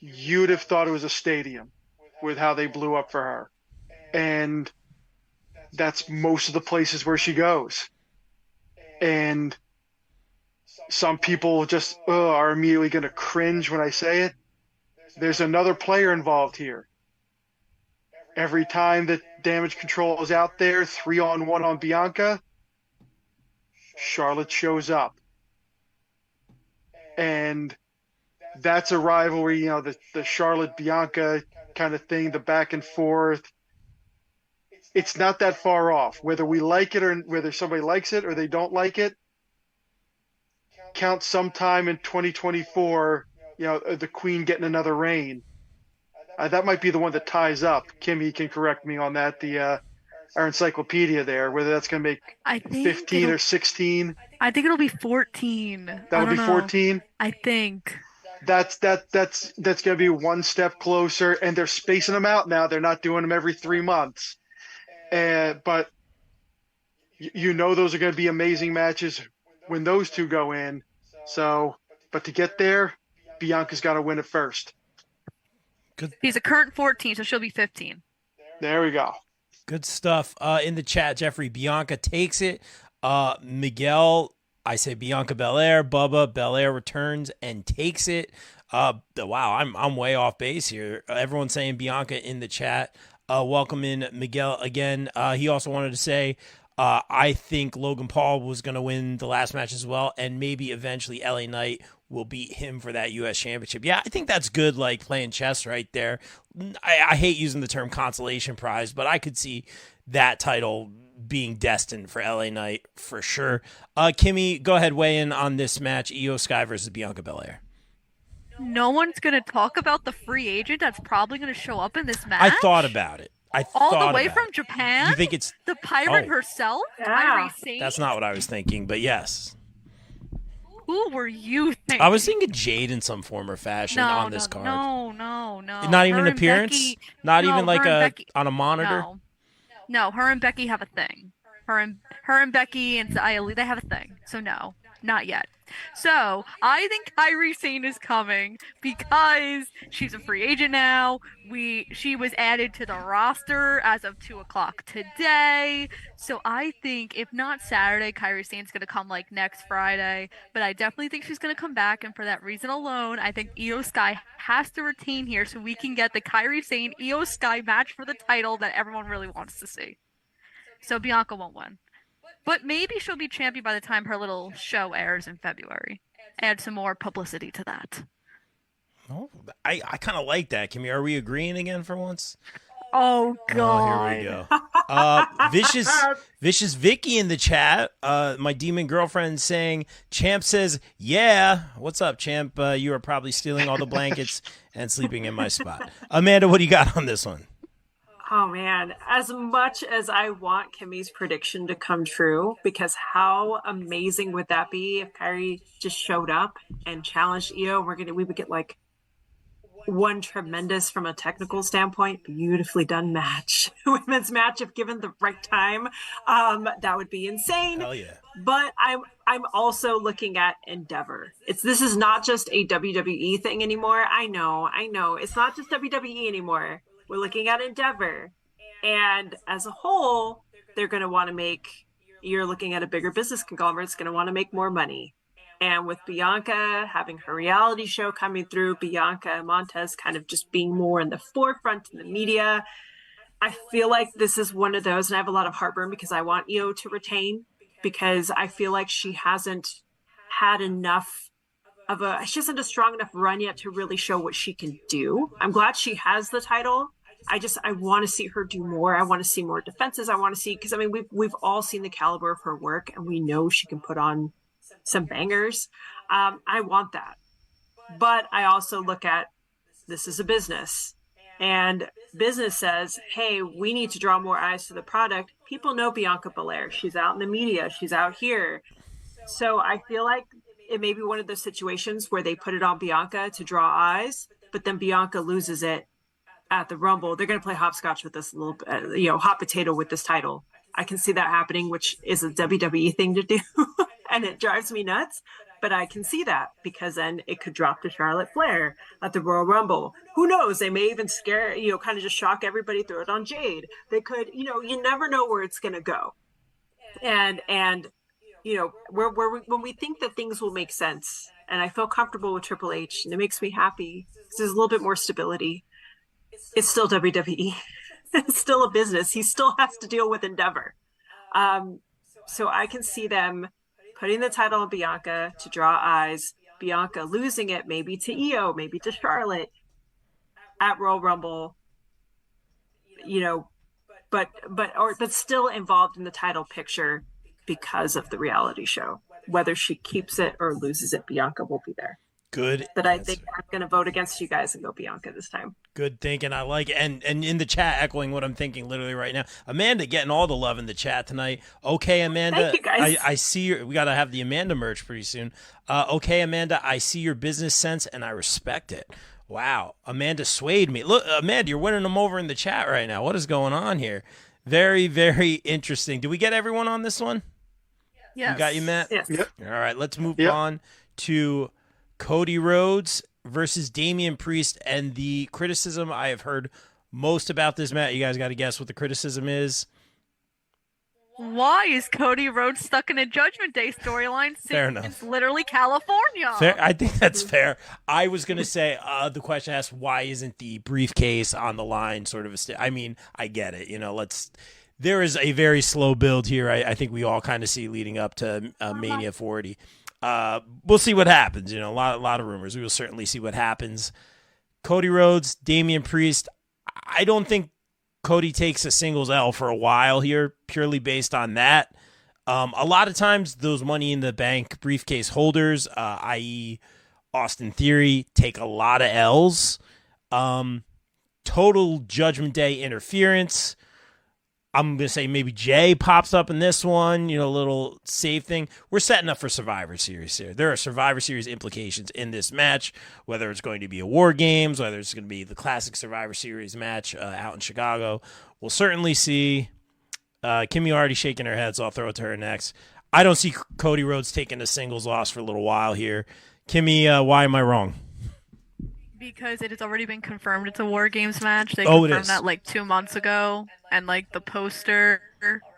You'd have thought it was a stadium with how they blew up for her. And that's most of the places where she goes. And some people just are immediately going to cringe when I say it. There's another player involved here. Every time that Damage Control is out there, 3-on-1 on Bianca, Charlotte shows up. And that's a rivalry, the Charlotte-Bianca kind of thing, the back and forth. It's not that far off. Whether we like it or whether somebody likes it or they don't like it, count sometime in 2024, the Queen getting another reign. That might be the one that ties up. Kimmy can correct me on that. Our encyclopedia there, whether that's going to make 15 or 16. I think it'll be 14. That'll be 14. I think. That's going to be one step closer, and they're spacing them out now. They're not doing them every 3 months. But those are going to be amazing matches when those two go in. So, but to get there, Bianca's got to win it first. Good. He's a current 14, so she'll be 15. There we go. Good stuff. In the chat, Jeffrey, Bianca takes it. Miguel, I say Bianca Belair. Bubba, Belair returns and takes it. Wow, I'm way off base here. Everyone's saying Bianca in the chat. Welcome in Miguel again. He also wanted to say, I think Logan Paul was going to win the last match as well, and maybe eventually LA Knight will beat him for that U.S. Championship. Yeah, I think that's good, like playing chess right there. I hate using the term consolation prize, but I could see that title being destined for LA Knight for sure. Kimmy, go ahead, weigh in on this match, Io Sky versus Bianca Belair. No one's going to talk about the free agent that's probably going to show up in this match? I thought about it. All the way from Japan? You think it's the pirate herself? Yeah. That's not what I was thinking, but yes. Who were you thinking? I was thinking Jade in some form or fashion on this card. No. Not even an appearance? Not even like on a monitor? No, her and Becky have a thing. Her and Becky and Xia, they have a thing. So no, not yet. So I think Kairi Sane is coming because she's a free agent now. She was added to the roster as of 2:00 today. So I think if not Saturday, Kairi Sane's gonna come like next Friday. But I definitely think she's gonna come back, and for that reason alone, I think Io Sky has to retain here so we can get the Kairi Sane Io Sky match for the title that everyone really wants to see. So Bianca won't win. But maybe she'll be champion by the time her little show airs in February. Add some more publicity to that. Oh, I kind of like that. Kimmy, are we agreeing again for once? Oh Oh, here we God. go. Vicious Vicky in the chat. My demon girlfriend saying, Champ says, yeah. What's up, Champ? You are probably stealing all the blankets and sleeping in my spot. Amanda, what do you got on this one? Oh man, as much as I want Kimmy's prediction to come true, because how amazing would that be if Kyrie just showed up and challenged Io? We would get like one tremendous, from a technical standpoint, beautifully done match, women's match if given the right time. That would be insane. Hell yeah. But I'm also looking at Endeavor. This is not just a WWE thing anymore. I know. It's not just WWE anymore. We're looking at Endeavor. And as a whole, they're going to want to you're looking at a bigger business conglomerate. It's going to want to make more money. And with Bianca having her reality show coming through, Bianca and Montez kind of just being more in the forefront in the media, I feel like this is one of those, and I have a lot of heartburn because I want Io to retain, because I feel like she hasn't had she hasn't a strong enough run yet to really show what she can do. I'm glad she has the title. I want to see her do more. I want to see more defenses. I want to see, because I mean, we've all seen the caliber of her work, and we know she can put on some bangers. I want that. But I also look at, this is a business, and business says, hey, we need to draw more eyes to the product. People know Bianca Belair. She's out in the media. She's out here. So I feel like it may be one of those situations where they put it on Bianca to draw eyes, but then Bianca loses it at the Rumble. They're going to play hopscotch with this little bit, hot potato with this title. I can see that happening, which is a WWE thing to do. And it drives me nuts, but I can see that, because then it could drop to Charlotte Flair at the Royal Rumble. Who knows? They may even scare, kind of just shock everybody, throw it on Jade. They could, you never know where it's going to go. And when we think that things will make sense, and I feel comfortable with Triple H, and it makes me happy because there's a little bit more stability. It's still WWE. It's still a business. He still has to deal with Endeavor. So I can see them putting the title on Bianca to draw eyes, Bianca losing it maybe to Io, maybe to Charlotte at Royal Rumble, but still involved in the title picture because of the reality show. Whether she keeps it or loses it, Bianca will be there. Good. But I think I'm going to vote against you guys and go Bianca this time. Good thinking. I like it. And in the chat, echoing what I'm thinking literally right now. Amanda getting all the love in the chat tonight. Okay, Amanda. Thank you, guys. I see we got to have the Amanda merch pretty soon. Okay, Amanda, I see your business sense and I respect it. Wow. Amanda swayed me. Look, Amanda, you're winning them over in the chat right now. What is going on here? Very, very interesting. Did we get everyone on this one? Yes. You got you, Matt? Yes. Yep. All right, let's move on to Cody Rhodes versus Damian Priest, and the criticism I have heard most about this match. You guys got to guess what the criticism is. Why is Cody Rhodes stuck in a Judgment Day storyline Fair since enough. literally California? Fair. I think that's fair. I was going to say the question asked, why isn't the briefcase on the line sort of I mean, I get it. There is a very slow build here. I think we all kind of see leading up to Mania 40. We'll see what happens. A lot of rumors. We will certainly see what happens. Cody Rhodes, Damian Priest. I don't think Cody takes a singles L for a while here, purely based on that. A lot of times, those Money in the Bank briefcase holders, i.e., Austin Theory, take a lot of L's. Total Judgment Day interference. I'm going to say maybe Jay pops up in this one, a little save thing. We're setting up for Survivor Series here. There are Survivor Series implications in this match, whether it's going to be a War Games, whether it's going to be the classic Survivor Series match out in Chicago. We'll certainly see. Kimmy already shaking her head, so I'll throw it to her next. I don't see Cody Rhodes taking a singles loss for a little while here. Kimmy, why am I wrong? Because it has already been confirmed it's a War Games match. They It confirmed is. that 2 months ago, and the poster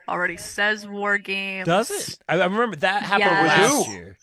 already says War Games. Does it? I remember that happened Yes. last year.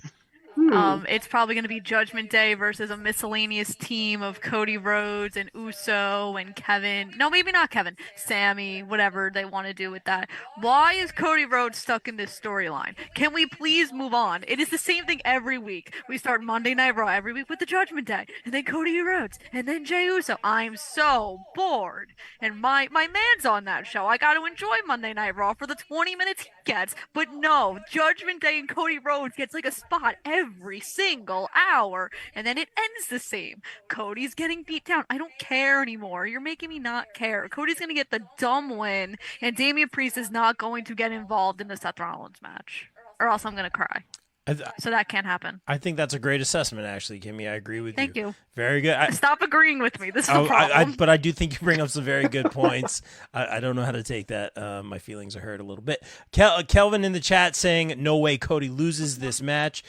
It's probably going to be Judgment Day versus a miscellaneous team of Cody Rhodes and Uso and Kevin. No, maybe not Kevin. Sammy, whatever they want to do with that. Why is Cody Rhodes stuck in this storyline? Can we please move on? It is the same thing every week. We start Monday Night Raw every week with the Judgment Day, and then Cody Rhodes, and then Jey Uso. I'm so bored. And my man's on that show. I got to enjoy Monday Night Raw for the 20 minutes he gets. But no, Judgment Day and Cody Rhodes gets like a spot every single hour, and then it ends the same. Cody's getting beat down. I don't care anymore. You're making me not care. Cody's gonna get the dumb win, and Damian Priest is not going to get involved in the Seth Rollins match, or else I'm gonna cry. So that can't happen. I think that's a great assessment, actually, Kimmy. I agree with you. Thank you. Very good. Stop agreeing with me. This is the problem. But I do think you bring up some very good points. I don't know how to take that. My feelings are hurt a little bit. Kelvin in the chat saying, no way Cody loses this match.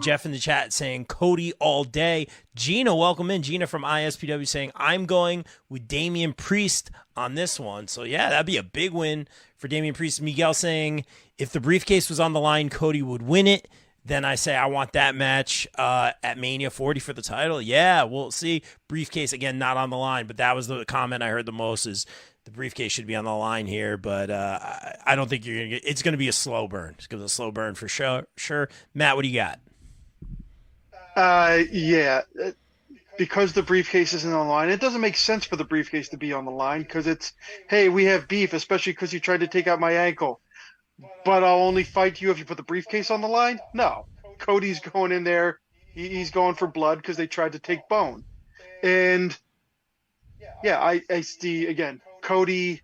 Jeff in the chat saying, Cody all day. Gina, welcome in. Gina from ISPW saying, I'm going with Damian Priest on this one. So, yeah, that'd be a big win for Damian Priest. Miguel saying, if the briefcase was on the line, Cody would win it. Then I say I want that match at Mania 40 for the title. Yeah, we'll see. Briefcase, again, not on the line, but that was the comment I heard the most is the briefcase should be on the line here, but I don't think you're going to get – it's going to be a slow burn. It's going to be a slow burn for sure. Matt, what do you got? Yeah, because the briefcase isn't on the line, it doesn't make sense for the briefcase to be on the line because it's, hey, we have beef, especially because you tried to take out my ankle. But I'll only fight you if you put the briefcase on the line? No. Cody's going in there. He's going for blood because they tried to take bone. And, yeah, I see, again, Cody,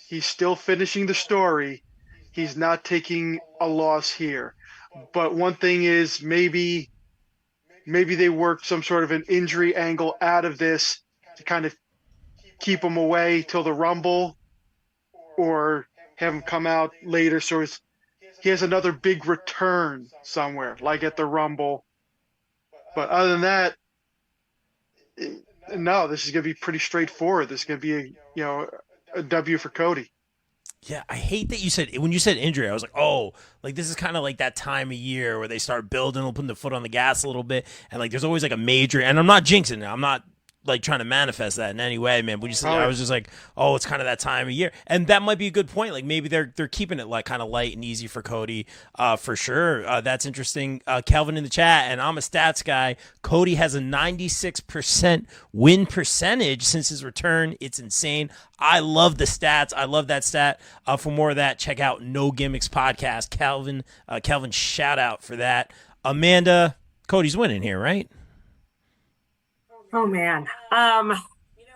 he's still finishing the story. He's not taking a loss here. But one thing is maybe they worked some sort of an injury angle out of this to kind of keep him away till the Rumble or – have him come out later so he has another big return somewhere, like at the Rumble. But other than that, no, this is going to be pretty straightforward. This is going to be a W for Cody. Yeah, I hate that you said, when you said injury, I was like, oh, like this is kind of like that time of year where they start building, putting the foot on the gas a little bit. And like there's always like a major, and I'm not jinxing it. I'm not like trying to manifest that in any way, man. I was just like, oh, it's kind of that time of year. And that might be a good point. Like maybe they're keeping it like kind of light and easy for Cody for sure. That's interesting. Kelvin in the chat, and I'm a stats guy. Cody has a 96% win percentage since his return. It's insane. I love the stats. I love that stat. For more of that, check out No Gimmicks Podcast. Kelvin, shout out for that. Amanda, Cody's winning here, right? Oh man.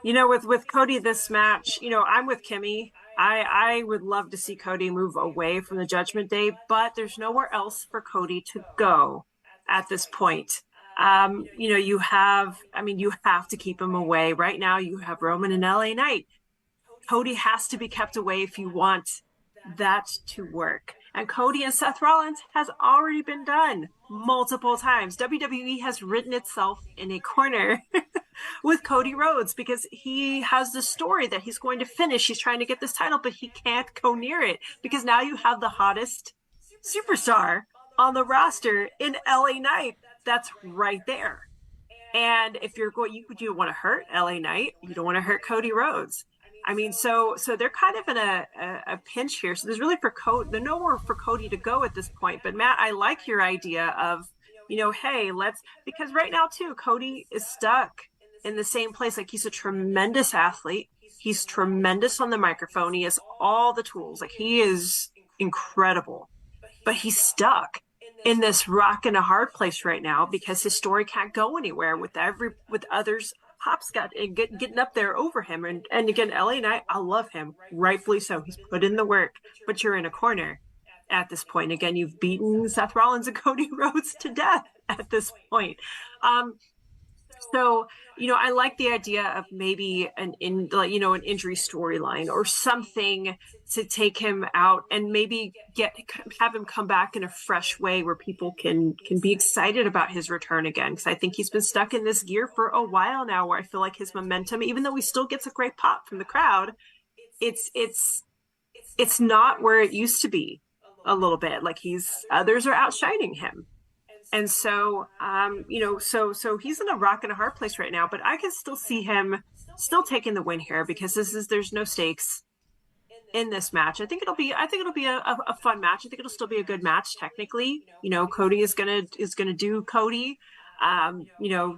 With Cody this match, I'm with Kimmy. I would love to see Cody move away from the Judgment Day, but there's nowhere else for Cody to go at this point. You have to keep him away. Right now you have Roman and LA Knight. Cody has to be kept away if you want that to work. And Cody and Seth Rollins has already been done multiple times. WWE has written itself in a corner with Cody Rhodes because he has the story that he's going to finish. He's trying to get this title, but he can't go near it because now you have the hottest superstar on the roster in LA Knight. That's right there. And if you're going, you want to hurt LA Knight, you don't want to hurt Cody Rhodes. I mean, so they're kind of in a pinch here. So there's really there's nowhere for Cody to go at this point. But Matt, I like your idea of, hey, because right now too, Cody is stuck in the same place. Like he's a tremendous athlete. He's tremendous on the microphone. He has all the tools. Like he is incredible, but he's stuck in this rock and a hard place right now because his story can't go anywhere with others. Hopscotch and getting up there over him. And again, LA Knight, I love him, rightfully so. He's put in the work, but you're in a corner at this point. Again, you've beaten Seth Rollins and Cody Rhodes to death at this point. So, I like the idea of maybe an injury storyline or something to take him out and maybe have him come back in a fresh way where people can be excited about his return again. Because I think he's been stuck in this gear for a while now, where I feel like his momentum, even though he still gets a great pop from the crowd, it's not where it used to be a little bit. Like others are outshining him. And so, so he's in a rock and a hard place right now, but I can still see him still taking the win here because there's no stakes in this match. I think it'll be a fun match. I think it'll still be a good match technically. Cody is gonna do Cody.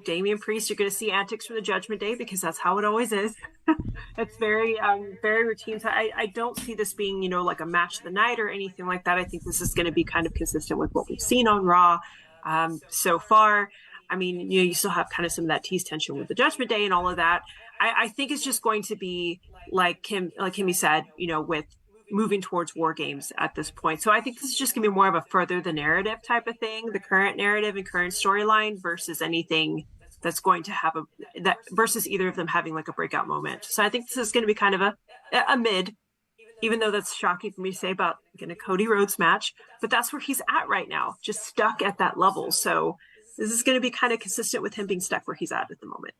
Damian Priest, you're gonna see antics from the Judgment Day because that's how it always is. It's very routine. So I don't see this being like a match of the night or anything like that. I think this is going to be kind of consistent with what we've seen on Raw so far. I mean, you still have kind of some of that tease tension with the Judgment Day and all of that. I think it's just going to be like Kimmy said, with moving towards War Games at this point. So I think this is just going to be more of a further the narrative type of thing, the current narrative and current storyline versus anything that's going to have versus either of them having like a breakout moment. So I think this is going to be kind of a mid, even though that's shocking for me to say about a Cody Rhodes match, but that's where he's at right now, just stuck at that level. So this is going to be kind of consistent with him being stuck where he's at the moment.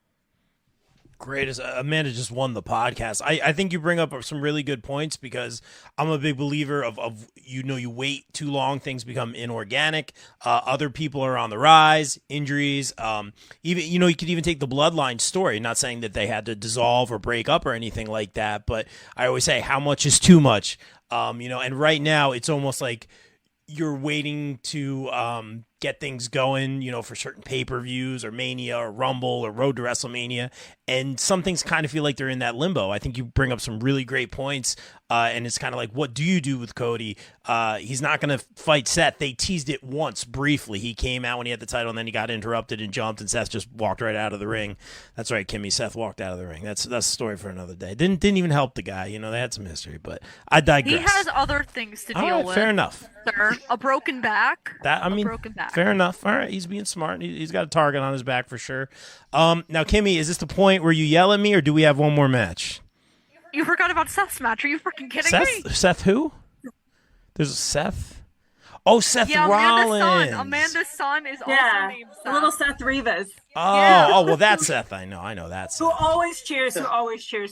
Great. Amanda just won the podcast. I think you bring up some really good points because I'm a big believer of you wait too long, things become inorganic. Other people are on the rise, injuries. Even you could even take the Bloodline story. Not saying that they had to dissolve or break up or anything like that, but I always say how much is too much. And right now it's almost like you're waiting to get things going, for certain pay-per-views or Mania or Rumble or Road to WrestleMania. And some things kind of feel like they're in that limbo. I think you bring up some really great points. And it's kind of like, what do you do with Cody? He's not going to fight Seth. They teased it once briefly. He came out when he had the title and then he got interrupted and jumped and Seth just walked right out of the ring. That's right, Kimmy. Seth walked out of the ring. That's a story for another day. Didn't even help the guy. They had some history, but I digress. He has other things to deal with. Fair enough. Sir, a broken back. Broken back. Fair enough. All right, he's being smart. He's got a target on his back for sure. Now, Kimmy, is this the point where you yell at me, or do we have one more match? You forgot about Seth's match. Are you freaking kidding me? Seth who? There's a Seth? Oh, Seth Rollins. Amanda's son is also named Seth. Little Seth Rivas. Oh, well, that's Seth. I know that Seth. Who always cheers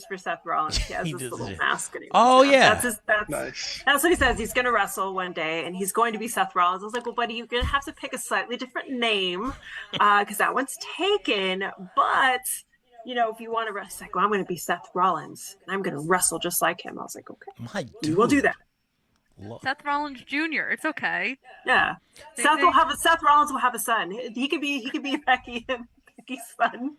for Seth Rollins. He has this little mask. Yeah. That's what he says. He's going to wrestle one day, and he's going to be Seth Rollins. I was like, well, buddy, you're going to have to pick a slightly different name because that one's taken. But, if you want to wrestle, I'm going to be Seth Rollins, and I'm going to wrestle just like him. I was like, okay, we'll do that. Seth Rollins Jr. It's okay. Yeah, Seth Rollins will have a son. He could be Becky's son.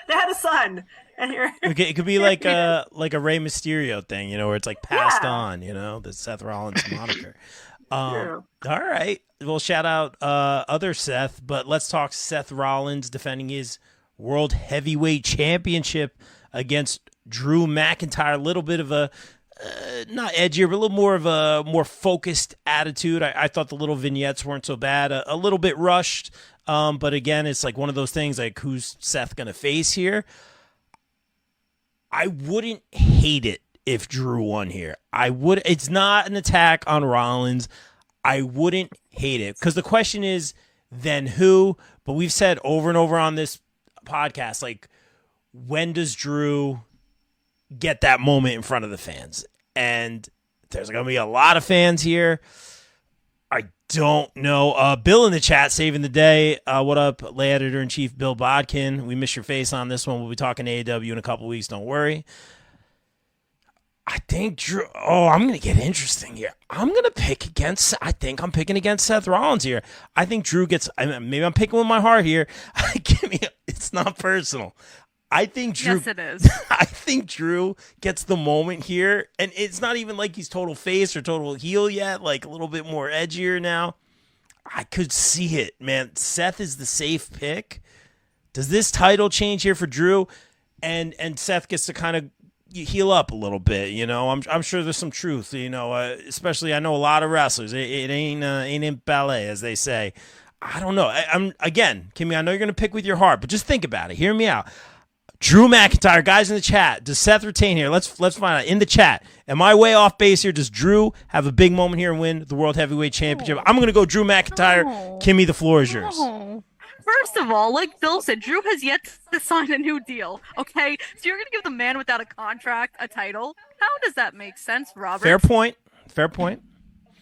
They had a son, and here it could be like a Rey Mysterio thing, where it's like passed on, the Seth Rollins moniker. All right, well, shout out other Seth, but let's talk Seth Rollins defending his World Heavyweight Championship against Drew McIntyre. A little bit of a not edgier, but a little more of a more focused attitude. I thought the little vignettes weren't so bad. A little bit rushed, but again, it's like one of those things like, who's Seth going to face here? I wouldn't hate it if Drew won here. It's not an attack on Rollins. I wouldn't hate it because the question is, then who? But we've said over and over on this podcast, like, when does Drew get that moment in front of the fans? And there's going to be a lot of fans here. I don't know. Bill in the chat saving the day. What up, lay editor-in-chief Bill Bodkin? We miss your face on this one. We'll be talking AEW in a couple weeks. Don't worry. I think Drew... I'm going to get interesting here. I'm picking against Seth Rollins here. I think Drew gets... maybe I'm picking with my heart here. It's not personal. I think Drew... Yes, it is. I think Drew gets the moment here, and it's not even like he's total face or total heel yet, like a little bit more edgier now. I could see it, man. Seth is the safe pick. Does this title change here for Drew? And Seth gets to kind of heal up a little bit, I'm sure there's some truth, especially I know a lot of wrestlers. It ain't ballet, as they say. I don't know. Again, Kimmy, I know you're going to pick with your heart, but just think about it. Hear me out. Drew McIntyre, guys in the chat, does Seth retain here? Let's find out in the chat. Am I way off base here? Does Drew have a big moment here and win the World Heavyweight Championship? I'm going to go Drew McIntyre. Kimmy, the floor is yours. First of all, like Bill said, Drew has yet to sign a new deal, okay? So you're going to give the man without a contract a title? How does that make sense, Robert? Fair point.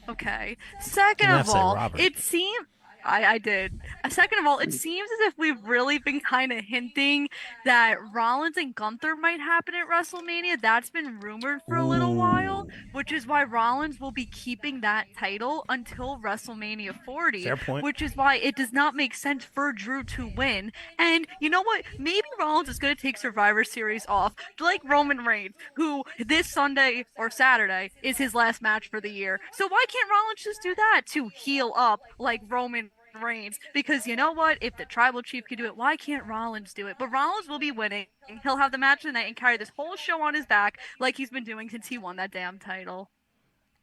Okay. Second of all, it seems... I did. Second of all, it seems as if we've really been kind of hinting that Rollins and Gunther might happen at WrestleMania. That's been rumored for a little while, Ooh, which is why Rollins will be keeping that title until WrestleMania 40, fair point. which is why it does not make sense for Drew to win. And you know what? Maybe Rollins is going to take Survivor Series off, like Roman Reigns, who this Sunday or Saturday is his last match for the year. So why can't Rollins just do that to heal up like Roman Reigns? Because you know what? If the tribal chief could do it, why can't Rollins do it? But Rollins will be winning. He'll have the match of the night and carry this whole show on his back like he's been doing since he won that damn title.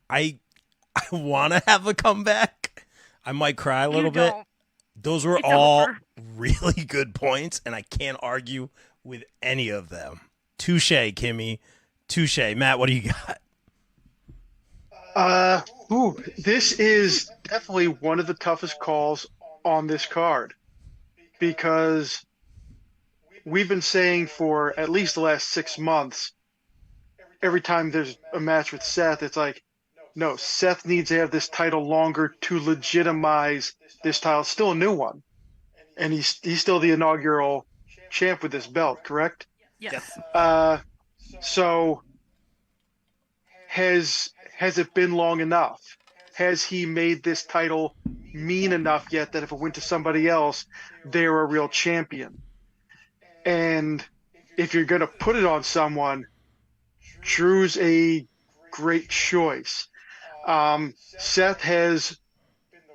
I want to have a comeback. I might cry a little bit. Don't. Those were It's all over. really good points, and I can't argue with any of them. Touche, Kimmy. Touche. Matt, what do you got? This is definitely one of the toughest calls on this card because we've been saying for at least the last 6 months, every time there's a match with Seth, it's like, no, Seth needs to have this title longer to legitimize this title. It's still a new one. And he's still the inaugural champ with this belt, correct? Yes. So has it been long enough? Has he made this title mean enough yet that if it went to somebody else, they're a real champion? And if you're going to put it on someone, Drew's a great choice. Seth has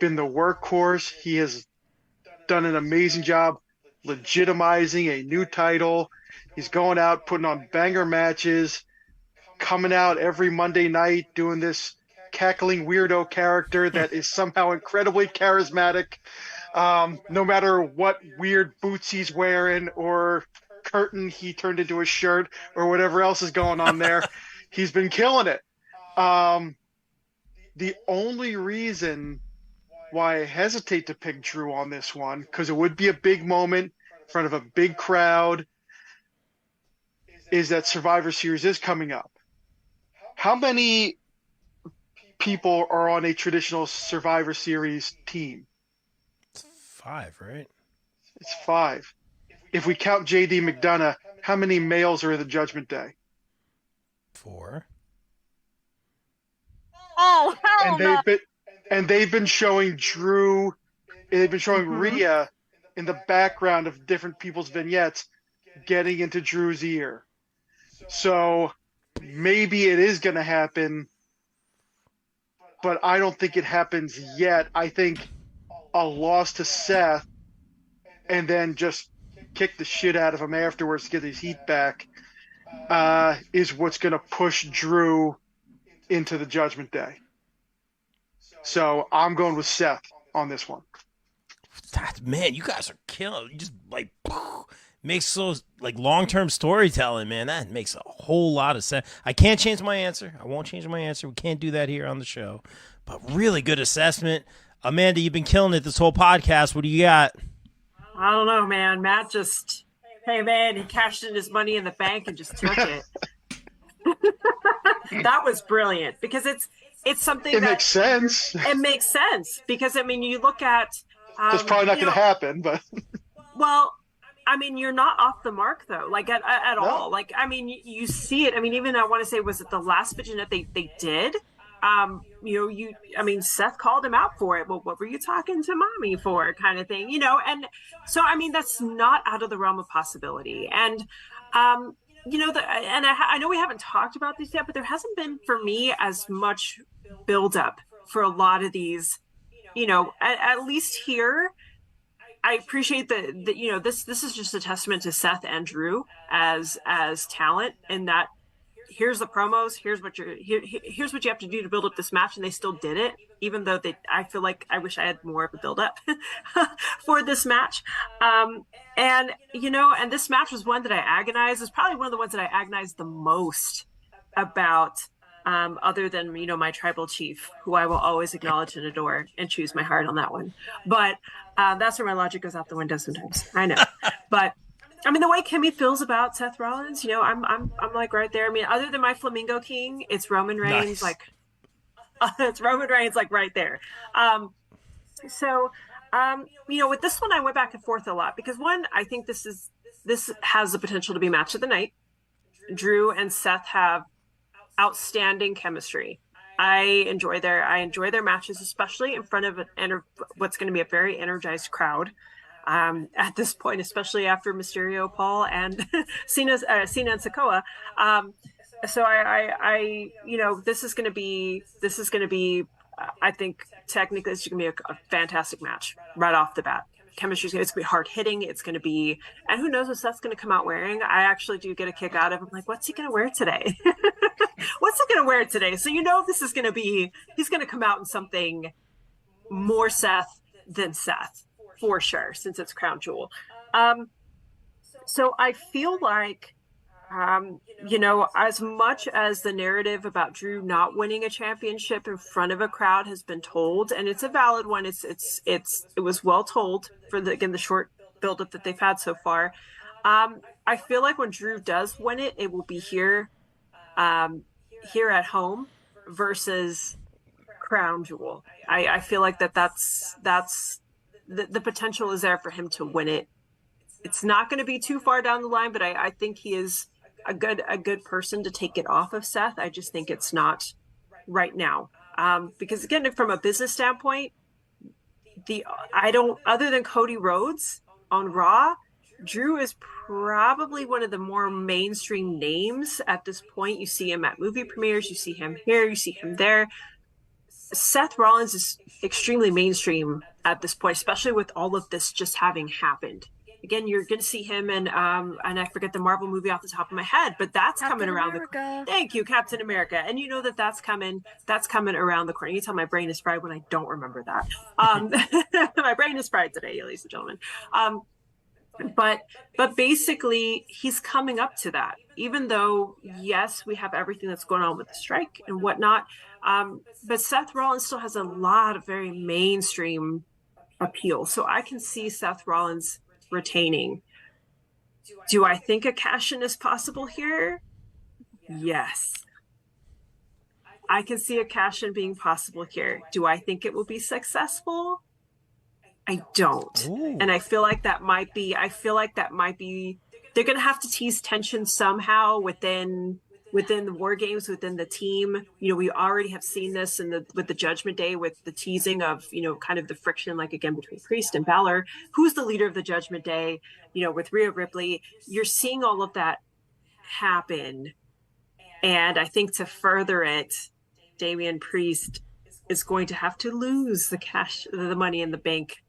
been the workhorse. He has done an amazing job legitimizing a new title. He's going out, putting on banger matches, coming out every Monday night doing this cackling weirdo character that is somehow incredibly charismatic. No matter what weird boots he's wearing or curtain he turned into a shirt or whatever else is going on there, he's been killing it. The only reason why I hesitate to pick Drew on this one, because it would be a big moment in front of a big crowd, is that Survivor Series is coming up. How many people are on a traditional Survivor Series team? It's 5, right? It's 5. If we count J.D. McDonough, how many males are in the Judgment Day? 4. Oh, hell no. They've been showing Drew, they've been showing Rhea in the background of different people's vignettes getting into Drew's ear. So maybe it is going to happen, but I don't think it happens yet. I think a loss to Seth and then just kick the shit out of him afterwards to get his heat back is what's going to push Drew into the Judgment Day. So I'm going with Seth on this one. Man, you guys are killing. You just makes so long-term storytelling, man. That makes a whole lot of sense. I can't change my answer. I won't change my answer. We can't do that here on the show. But really good assessment. Amanda, you've been killing it this whole podcast. What do you got? I don't know, man. Matt just came in, he cashed in his money in the bank and just took it. That was brilliant because it's something that makes sense. It makes sense because you look at it's probably not going to happen, but well, you're not off the mark though, at all. You see it. Even I want to say, was it the last vignette they did? Seth called him out for it. Well, what were you talking to mommy for, kind of thing, And so, that's not out of the realm of possibility. And I know we haven't talked about these yet, but there hasn't been for me as much buildup for a lot of these. At least here, I appreciate that. This is just a testament to Seth and Drew as talent, and that here's the promos, here's what you have to do to build up this match, and they still did it, even though I feel like I wish I had more of a build up for this match. And this match was one that I agonized. It's probably one of the ones that I agonized the most about, other than, my tribal chief, who I will always acknowledge and adore and choose my heart on that one. But that's where my logic goes out the window sometimes. I know. But the way Kimmy feels about Seth Rollins, I'm right there. Other than my Flamingo King, it's Roman Reigns. Nice. It's Roman Reigns, right there. So With this one, I went back and forth a lot because one, I think this has the potential to be match of the night. Drew and Seth have outstanding chemistry. I enjoy their matches, especially in front of what's going to be a very energized crowd. At this point, especially after Mysterio, Paul, and Cena and Sikoa. So this is going to be. I think technically it's going to be a fantastic match right off the bat. Chemistry's it's going to be hard hitting. It's going to be, and who knows what Seth's going to come out wearing. I actually do get a kick out of. I'm like, what's he going to wear today? What's he going to wear today? So this is going to be. He's going to come out in something more Seth than Seth for sure, since it's Crown Jewel. So I feel like. As much as the narrative about Drew not winning a championship in front of a crowd has been told, and it's a valid one, it was well told for the short buildup that they've had so far. I feel like when Drew does win it, it will be here at home versus Crown Jewel. I feel like that's the potential is there for him to win it. It's not going to be too far down the line, but I think he is a good person to take it off of Seth. I just think it's not right now. Because again, from a business standpoint, other than Cody Rhodes on Raw, Drew is probably one of the more mainstream names at this point. You see him at movie premieres, you see him here, you see him there. Seth Rollins is extremely mainstream at this point, especially with all of this just having happened. Again, you're going to see him in, and I forget the Marvel movie off the top of my head, but that's Captain coming around America. Thank you, Captain America. And you know that's coming around the corner. You can tell my brain is fried when I don't remember that. My brain is fried today, ladies and gentlemen. But basically, he's coming up to that, even though, yes, we have everything that's going on with the strike and whatnot. But Seth Rollins still has a lot of very mainstream appeal. So I can see Seth Rollins retaining. Do I think a cash-in is possible here? Yes. I can see a cash-in being possible here. Do I think it will be successful? I don't. Ooh. And I feel like that might be they're going to have to tease tension somehow within the War Games, within the team. We already have seen this with the Judgment Day, with the teasing of, kind of the friction, like again, between Priest and Balor. Who's the leader of the Judgment Day? With Rhea Ripley, you're seeing all of that happen. And I think to further it, Damian Priest is going to have to lose the Money in the Bank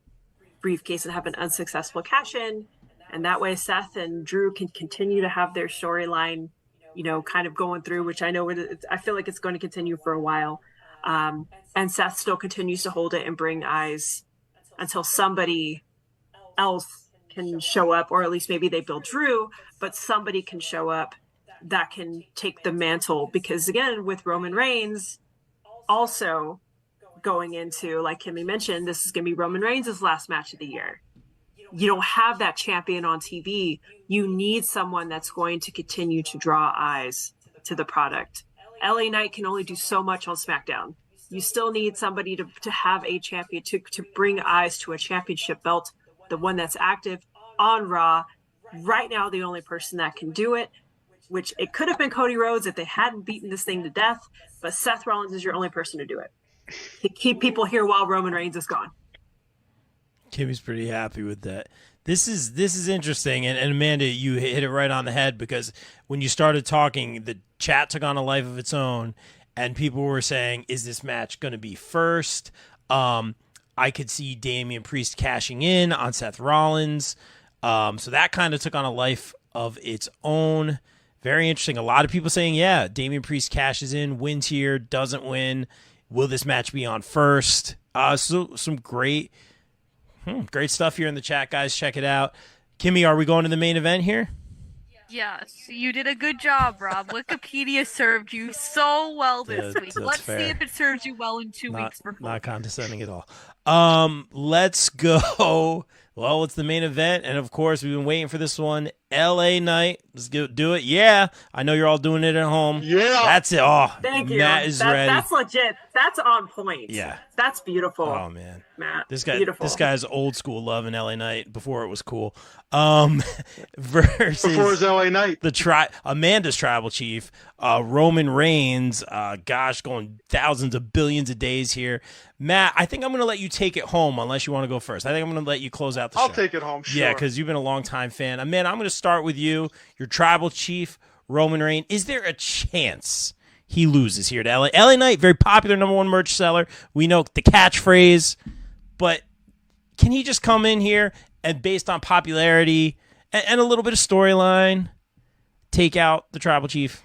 briefcase and have an unsuccessful cash-in. And that way Seth and Drew can continue to have their storyline kind of going through, which I know I feel like it's going to continue for a while. And Seth still continues to hold it and bring eyes until somebody else can show up, or at least maybe they build Drew, but somebody can show up that can take the mantle. Because again, with Roman Reigns also going into, like Kimmy mentioned, this is going to be Roman Reigns' last match of the year. You don't have that champion on TV. You need someone that's going to continue to draw eyes to the product. LA Knight can only do so much on SmackDown. You still need somebody to have a champion, to bring eyes to a championship belt, the one that's active on Raw. Right now, the only person that can do it, which it could have been Cody Rhodes if they hadn't beaten this thing to death, but Seth Rollins is your only person to do it. To keep people here while Roman Reigns is gone. Kimmy's pretty happy with that. This is interesting, and Amanda, you hit it right on the head, because when you started talking, the chat took on a life of its own, and people were saying, is this match going to be first? I could see Damian Priest cashing in on Seth Rollins. So that kind of took on a life of its own. Very interesting. A lot of people saying, yeah, Damian Priest cashes in, wins here, doesn't win. Will this match be on first? So some great stuff here in the chat, guys. Check it out. Kimmy, are we going to the main event here? Yes, you did a good job, Rob. Wikipedia served you so well this week. Let's see if it serves you well in 2 weeks. Not condescending at all. Let's go Well, it's the main event, and of course, we've been waiting for this one. LA Knight. Let's do it. Yeah, I know you're all doing it at home. Yeah. That's it. Oh, Thank you. Matt is ready. That's legit. That's on point. Yeah. That's beautiful. Oh man, Matt. This beautiful. guy's old school love in LA Knight before it was cool. Versus Before his LA Knight. Amanda's tribal chief, Roman Reigns. Going thousands of billions of days here. Matt, I think I'm going to let you take it home unless you want to go first. I think I'm going to let you close out the show. I'll take it home, sure. Yeah, because you've been a long-time fan. Amanda, I'm going to start with you. Your tribal chief, Roman Reigns. Is there a chance he loses here to LA? LA Knight, very popular #1 merch seller. We know the catchphrase. But can he just come in here and, based on popularity and a little bit of storyline, take out the tribal chief?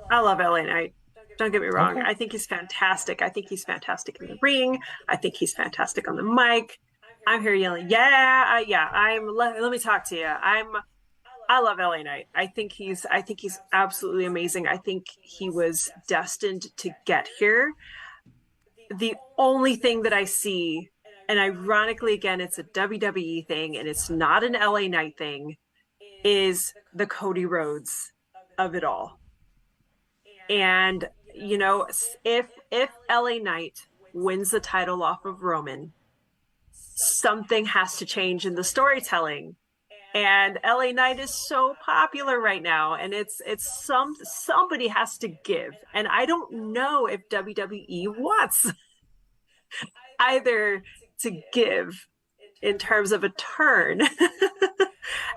I love LA Knight. Don't get me wrong. Okay. I think he's fantastic. I think he's fantastic in the ring. I think he's fantastic on the mic. I'm here yelling, let me talk to you. I love LA Knight. I think he's absolutely amazing. I think he was destined to get here. The only thing that I see, and ironically, again, it's a WWE thing and it's not an LA Knight thing, is the Cody Rhodes of it all. And, you know, if LA Knight wins the title off of Roman, something has to change in the storytelling. And LA Knight is so popular right now, and somebody has to give. And I don't know if WWE wants either to give in terms of a turn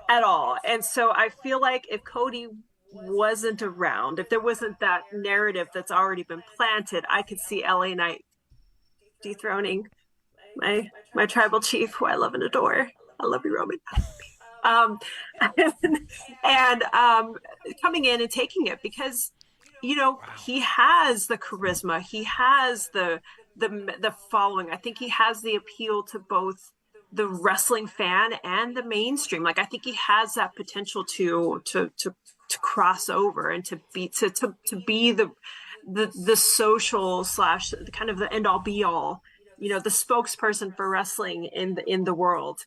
at all. And so I feel like if Cody wasn't around, if there wasn't that narrative that's already been planted, I could see LA Knight dethroning my tribal chief, who I love and adore. I love you, Roman. And coming in and taking it because, you know, he has the charisma, he has the following. I think he has the appeal to both the wrestling fan and the mainstream. Like, I think he has that potential to cross over and to be the social / kind of the end all be all, you know, the spokesperson for wrestling in the world.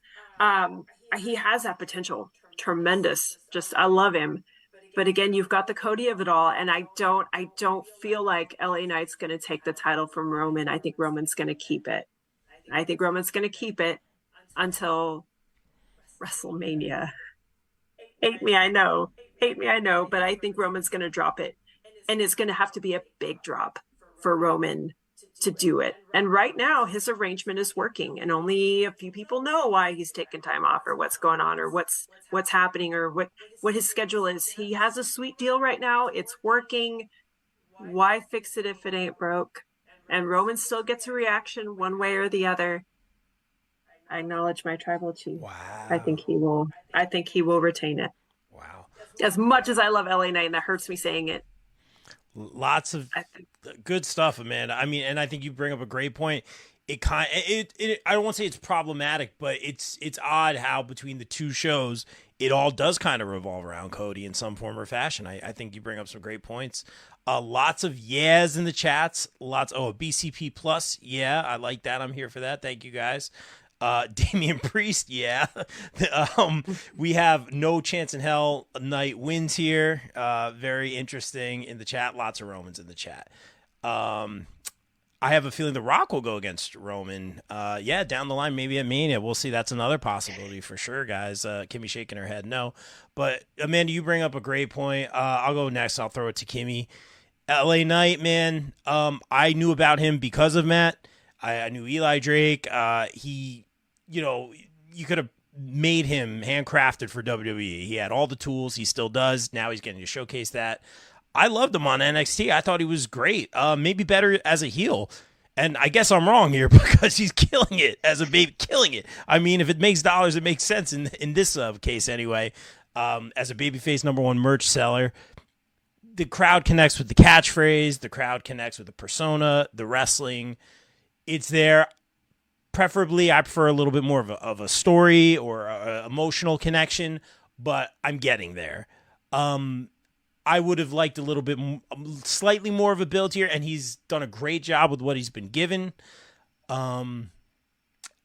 He has that potential. Tremendous. Just, I love him. But again, you've got the Cody of it all. And I don't feel like LA Knight's going to take the title from Roman. I think Roman's going to keep it. I think Roman's going to keep it until WrestleMania. Hate me, I know. But I think Roman's going to drop it. And it's going to have to be a big drop for Roman to do it. And right now his arrangement is working, and only a few people know why he's taking time off or what's going on or what's happening or what his schedule is. He has a sweet deal right now. It's working. Why fix it if it ain't broke? And Roman still gets a reaction one way or the other. I acknowledge my tribal chief. Wow. I think he will retain it. Wow. As much as I love LA Knight, and that hurts me saying it. Lots of good stuff, Amanda. I mean, and I think you bring up a great point. I don't want to say it's problematic, but it's odd how between the two shows, it all does kind of revolve around Cody in some form or fashion. I think you bring up some great points. Lots of yeahs in the chats. BCP plus. Yeah, I like that. I'm here for that. Thank you guys. Damian Priest, yeah. We have No Chance in Hell Knight wins here. Very interesting in the chat. Lots of Romans in the chat. I have a feeling The Rock will go against Roman. Down the line, maybe at Mania. We'll see. That's another possibility for sure, guys. Kimmy shaking her head no. But, Amanda, you bring up a great point. I'll go next. I'll throw it to Kimmy. LA Knight, man. I knew about him because of Matt. I knew Eli Drake. You could have made him handcrafted for WWE. He had all the tools. He still does. Now he's getting to showcase that. I loved him on NXT. I thought he was great. Maybe better as a heel. And I guess I'm wrong here because he's killing it as a baby, killing it. I mean, if it makes dollars, it makes sense in this case anyway. As a babyface #1 merch seller, the crowd connects with the catchphrase. The crowd connects with the persona, the wrestling. It's there. Preferably, I prefer a little bit more of a story or a emotional connection, but I'm getting there. I would have liked a little bit, slightly more of a build here, and he's done a great job with what he's been given.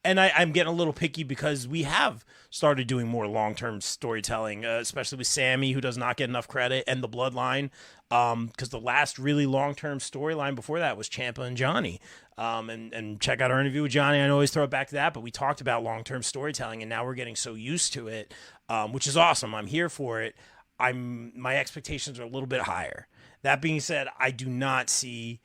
And I'm getting a little picky because we have started doing more long-term storytelling, especially with Sammy, who does not get enough credit, and the Bloodline. Because the last really long-term storyline before that was Ciampa and Johnny. And check out our interview with Johnny. I always throw it back to that, but we talked about long-term storytelling, and now we're getting so used to it, which is awesome. I'm here for it. My expectations are a little bit higher. That being said, I do not see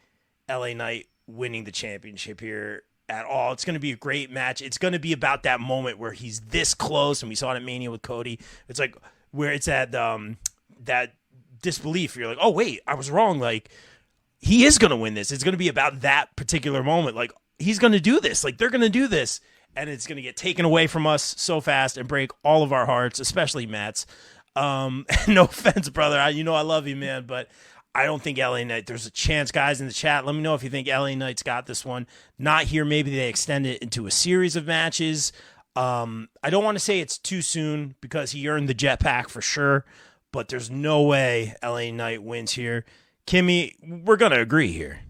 LA Knight winning the championship here at all. It's going to be a great match. It's going to be about that moment where he's this close, and we saw it at Mania with Cody. It's like where it's at that disbelief. You're like, oh wait, I was wrong. Like, he is going to win this. It's going to be about that particular moment. Like, he's going to do this. Like, they're going to do this, and it's going to get taken away from us so fast and break all of our hearts, especially Matt's. No offense, brother. I love you, man, but I don't think LA Knight. There's a chance, guys, in the chat. Let me know if you think LA Knight's got this one. Not here. Maybe they extend it into a series of matches. I don't want to say it's too soon because he earned the jetpack for sure, but there's no way LA Knight wins here. Kimmy, we're going to agree here.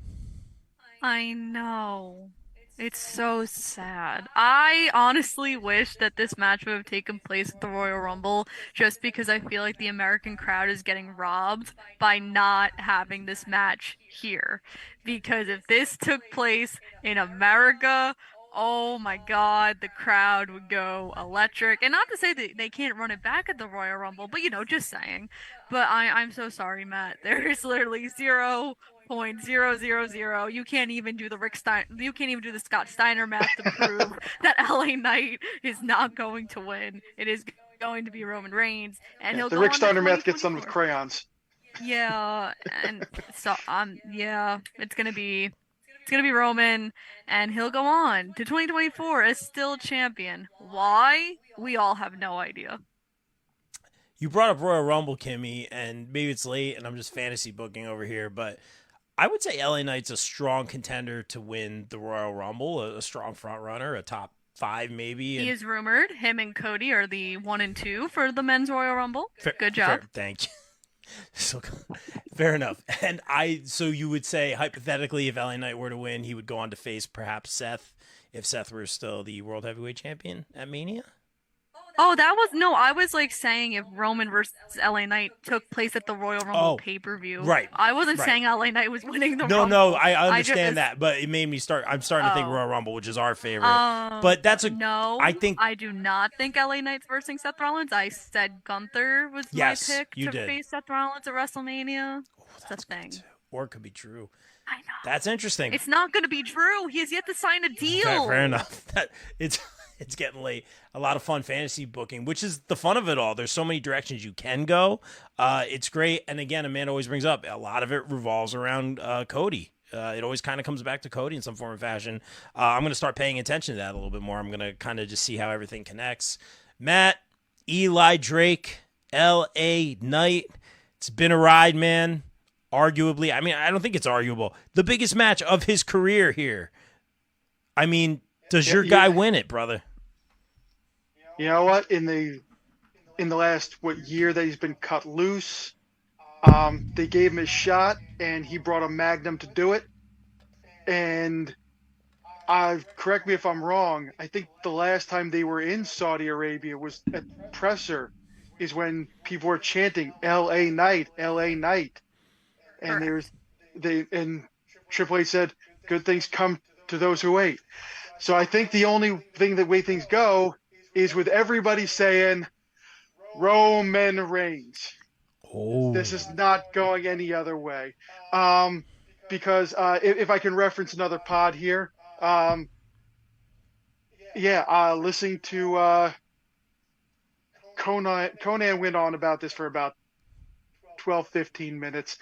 I know. It's so sad. I honestly wish that this match would have taken place at the Royal Rumble just because I feel like the American crowd is getting robbed by not having this match here. Because if this took place in America, oh my God, the crowd would go electric. And not to say that they can't run it back at the Royal Rumble, but just saying. But I'm so sorry, Matt. There is literally 0.000. You can't even do the Scott Steiner math to prove that LA Knight is not going to win. It is going to be Roman Reigns, and he'll the go Rick on to Steiner math gets done with 2024. crayons. Yeah, and so it's gonna be Roman, and he'll go on to 2024 as still champion. Why? We all have no idea. You brought up Royal Rumble, Kimmy, and maybe it's late and I'm just fantasy booking over here, but I would say LA Knight's a strong contender to win the Royal Rumble, a strong front runner, a top 5 maybe. He is rumored. Him and Cody are the 1 and 2 for the men's Royal Rumble. Good job. Thank you. So, fair enough. And so you would say, hypothetically, if LA Knight were to win, he would go on to face perhaps Seth, if Seth were still the World Heavyweight Champion at Mania? Oh, I was like saying if Roman versus LA Knight took place at the Royal Rumble pay-per-view. Right. I wasn't saying LA Knight was winning the Rumble. No, I understand that, but it made me I'm starting to think Royal Rumble, which is our favorite. But that's I do not think LA Knight's versing Seth Rollins. I said Gunther was my pick to face Seth Rollins at WrestleMania. That's the thing. Or it could be true. I know. That's interesting. It's not going to be true. He has yet to sign a deal. Fair enough. It's getting late. A lot of fun fantasy booking, which is the fun of it all. There's so many directions you can go. It's great. And again, Amanda always brings up, a lot of it revolves around Cody. It always kind of comes back to Cody in some form or fashion. I'm going to start paying attention to that a little bit more. I'm going to kind of just see how everything connects. Matt, Eli Drake, L.A. Knight. It's been a ride, man. Arguably, I mean, I don't think it's arguable. The biggest match of his career here. I mean, does your guy win it, brother? You know what? In the last year that he's been cut loose, they gave him his shot, and he brought a Magnum to do it. And correct me if I'm wrong. I think the last time they were in Saudi Arabia was at Presser, is when people were chanting "L.A. Knight, L.A. Knight," and and Triple H said, "Good things come to those who wait." So I think the only thing the way things go is with everybody saying Roman Reigns. Oh. This is not going any other way. Because if I can reference another pod here, listening to Conan went on about this for about 12, 15 minutes.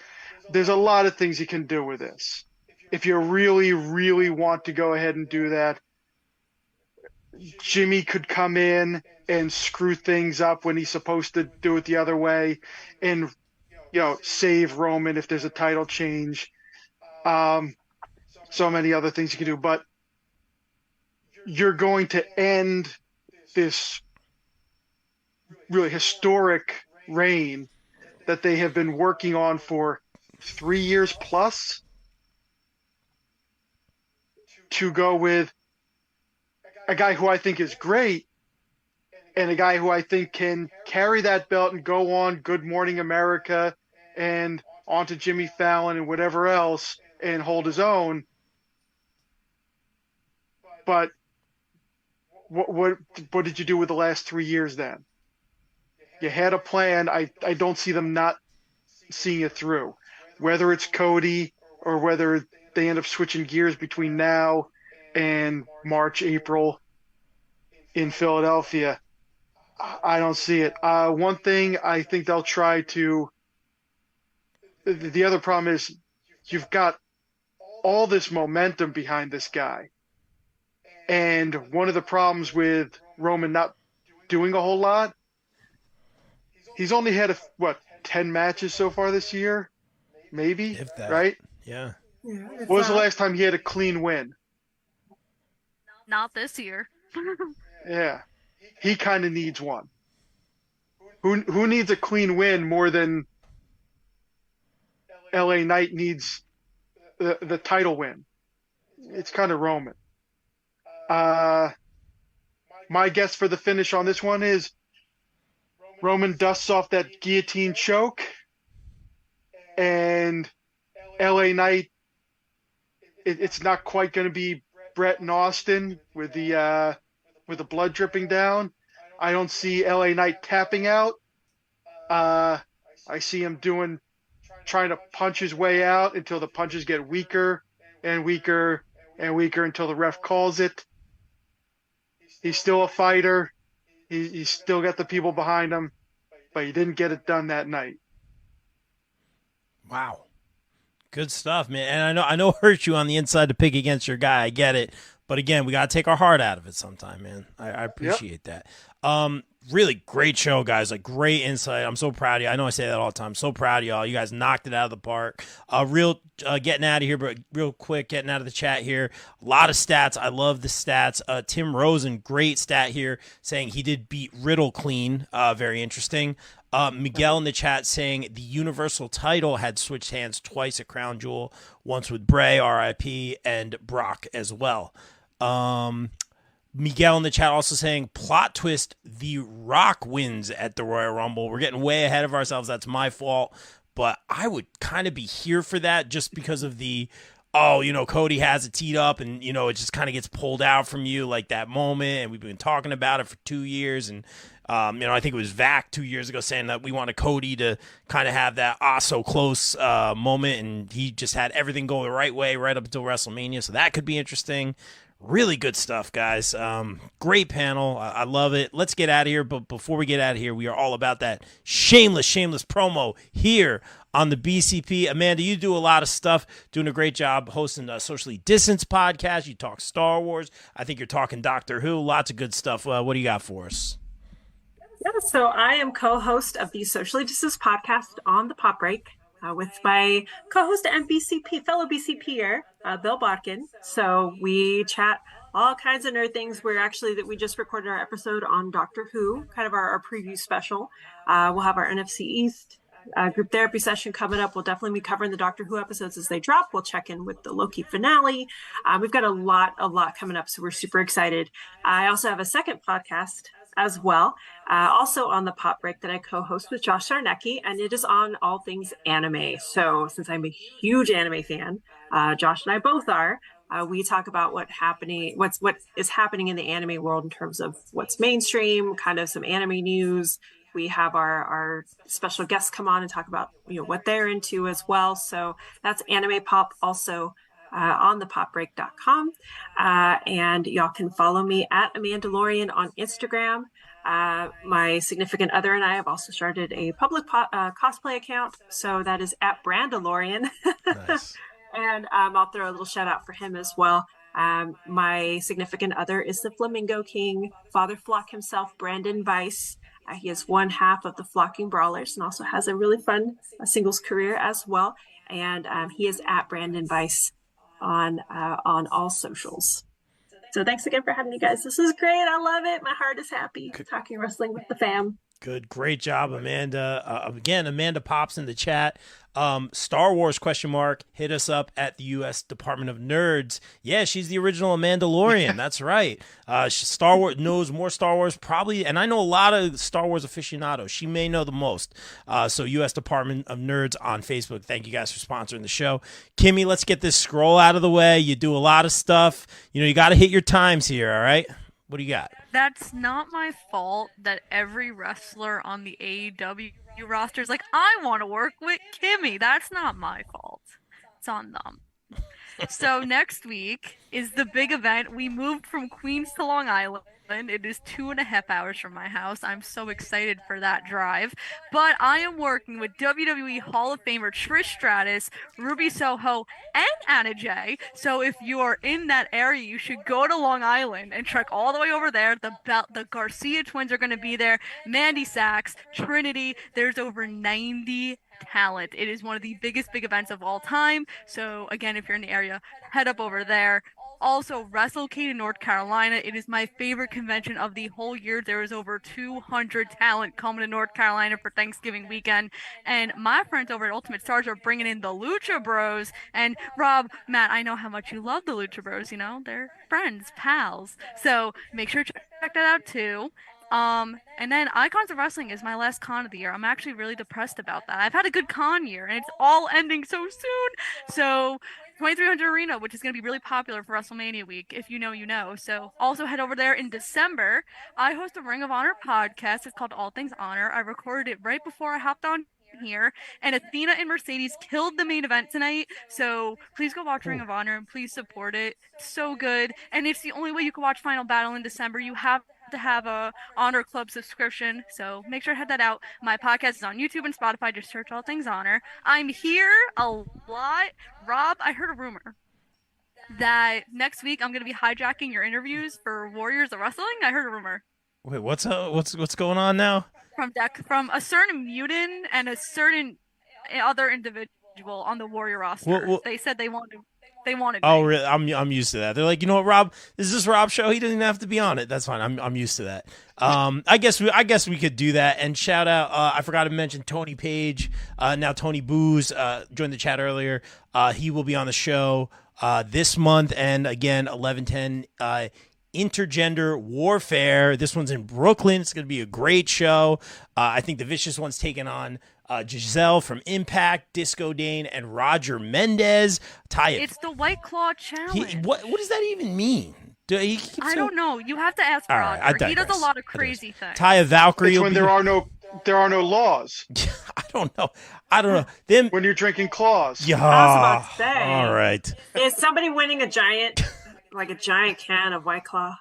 There's a lot of things you can do with this. If you really, really want to go ahead and do that, Jimmy could come in and screw things up when he's supposed to do it the other way and, save Roman if there's a title change. So many other things you can do. But you're going to end this really historic reign that they have been working on for 3 years plus to go with a guy who I think is great and a guy who I think can carry that belt and go on Good Morning America and onto Jimmy Fallon and whatever else and hold his own. But what did you do with the last 3 years then? You had a plan. I don't see them not seeing it through. Whether it's Cody or whether they end up switching gears between now and March, April in Philadelphia, I don't see it. One thing I think they'll try to – the other problem is you've got all this momentum behind this guy. And one of the problems with Roman not doing a whole lot, he's only had, 10 matches so far this year? Maybe, If that. right? Yeah. When was the last time he had a clean win? Not this year. Yeah. He kind of needs one. Who needs a clean win more than LA Knight needs the title win? It's kind of Roman. My guess for the finish on this one is Roman dusts off that guillotine choke, and LA Knight, it's not quite going to be Brett and Austin with the blood dripping down. I don't see LA Knight tapping out. I see him trying to punch his way out until the punches get weaker and weaker and weaker until the ref calls it. He's still a fighter. He's still got the people behind him, but he didn't get it done that night. Wow. Good stuff, man. And I know it hurts you on the inside to pick against your guy. I get it. But again, we got to take our heart out of it sometime, man. I appreciate that. Really great show, guys. Like, great insight. I'm so proud of you. I know I say that all the time. So proud of y'all. You guys knocked it out of the park. Getting out of here, but real quick, getting out of the chat here. A lot of stats. I love the stats. Tim Rosen, great stat here, saying he did beat Riddle clean. Very interesting. Miguel in the chat saying the Universal title had switched hands twice at Crown Jewel, once with Bray, RIP, and Brock as well. Miguel in the chat also saying, plot twist, The Rock wins at the Royal Rumble. We're getting way ahead of ourselves. That's my fault. But I would kind of be here for that just because of Cody has it teed up and, it just kind of gets pulled out from you like that moment. And we've been talking about it for 2 years. And, I think it was Vac 2 years ago saying that we wanted Cody to kind of have that so close moment. And he just had everything go the right way right up until WrestleMania. So that could be interesting. Really good stuff, guys. Great panel. I love it. Let's get out of here. But before we get out of here, we are all about that shameless promo here on the BCP. Amanda, you do a lot of stuff, doing a great job hosting a Socially Distanced podcast. You talk Star Wars. I think you're talking Doctor Who. Lots of good stuff. What do you got for us? Yeah, so I am co-host of the Socially Distanced podcast on the Pop Break with my co-host and fellow BCPer, Bill Bodkin. So we chat all kinds of nerd things. We just recorded our episode on Doctor Who, kind of our preview special. We'll have our NFC East group therapy session coming up. We'll definitely be covering the Doctor Who episodes as they drop. We'll check in with the Loki finale. We've got a lot coming up, so we're super excited. I also have a second podcast as well, also on the Pop Break that I co-host with Josh Sarnecki, and it is on all things anime. So since I'm a huge anime fan, Josh and I both are, we talk about what is happening in the anime world in terms of what's mainstream, kind of some anime news. We have our special guests come on and talk about what they're into as well. So that's Anime Pop, also on thepopbreak.com. And y'all can follow me at Amandalorian on Instagram. My significant other and I have also started a public cosplay account. So that is at Brandalorian. Nice. And I'll throw a little shout out for him as well. My significant other is the Flamingo King, Father Flock himself, Brandon Weiss. He is one half of the Flocking Brawlers and also has a really fun singles career as well. And he is at Brandon Weiss on all socials. So thanks again for having me, guys. This is great. I love it. My heart is happy talking wrestling with the fam. Good. Great job, Amanda. Again, Amanda pops in the chat. Star Wars ? Hit us up at the U.S. Department of Nerds. Yeah, she's the original Mandalorian. That's right. Star Wars knows more Star Wars probably, and I know a lot of Star Wars aficionados. She may know the most. So U.S. Department of Nerds on Facebook. Thank you guys for sponsoring the show. Kimmy, let's get this scroll out of the way. You do a lot of stuff. You got to hit your times here. All right. What do you got? That's not my fault that every wrestler on the AEW roster is like, I want to work with Kimmy. That's not my fault. It's on them. So next week is the big event. We moved from Queens to Long Island. It is 2.5 hours from my house. I'm so excited for that drive. But I am working with WWE Hall of Famer Trish Stratus, Ruby Soho, and Anna Jay. So if you are in that area, you should go to Long Island and trek all the way over there. The Garcia twins are going to be there. Mandy Sachs, Trinity. There's over 90 talent. It is one of the biggest big events of all time. So again, if you're in the area, head up over there. Also, WrestleCade in North Carolina. It is my favorite convention of the whole year. There is over 200 talent coming to North Carolina for Thanksgiving weekend. And my friends over at Ultimate Stars are bringing in the Lucha Bros. And Rob, Matt, I know how much you love the Lucha Bros. They're friends, pals. So make sure to check that out too. And then Icons of Wrestling is my last con of the year. I'm actually really depressed about that. I've had a good con year, and it's all ending so soon. So 2300 Arena, which is going to be really popular for WrestleMania week. If you know, you know. So also head over there in December. I host a Ring of Honor podcast. It's called All Things Honor. I recorded it right before I hopped on here, and Athena and Mercedes killed the main event tonight. So please go watch Ring of Honor and please support it. It's so good, and it's the only way you can watch Final Battle in December. You have to have a Honor Club subscription, so make sure to head that out. My podcast is on YouTube and Spotify. Just search All Things Honor. I'm here a lot. Rob, I heard a rumor that next week I'm going to be hijacking your interviews for Warriors of Wrestling. I heard a rumor. Wait, what's going on now? From a certain mutant and a certain other individual on the Warrior roster. They said they wanted Oh, me. really? I'm used to that. They're like, you know what, Rob? This is this Rob's show. He doesn't even have to be on it. That's fine. I'm used to that. I guess we could do that. And shout out. I forgot to mention Tony Page. Now Tony Booze joined the chat earlier. He will be on the show this month, and again 11/10. Intergender Warfare. This one's in Brooklyn. It's going to be a great show. I think the Vicious One's taking on Giselle from Impact, Disco Dane, and Roger Mendez. It's the White Claw Challenge. What does that even mean? I don't know. You have to ask Roger. Right, he does a lot of crazy things. Taya Valkyrie. It's when there are no laws. I don't know. Them when you're drinking claws. Yeah. I was about to say. All right. Is somebody winning a giant can of White Claw?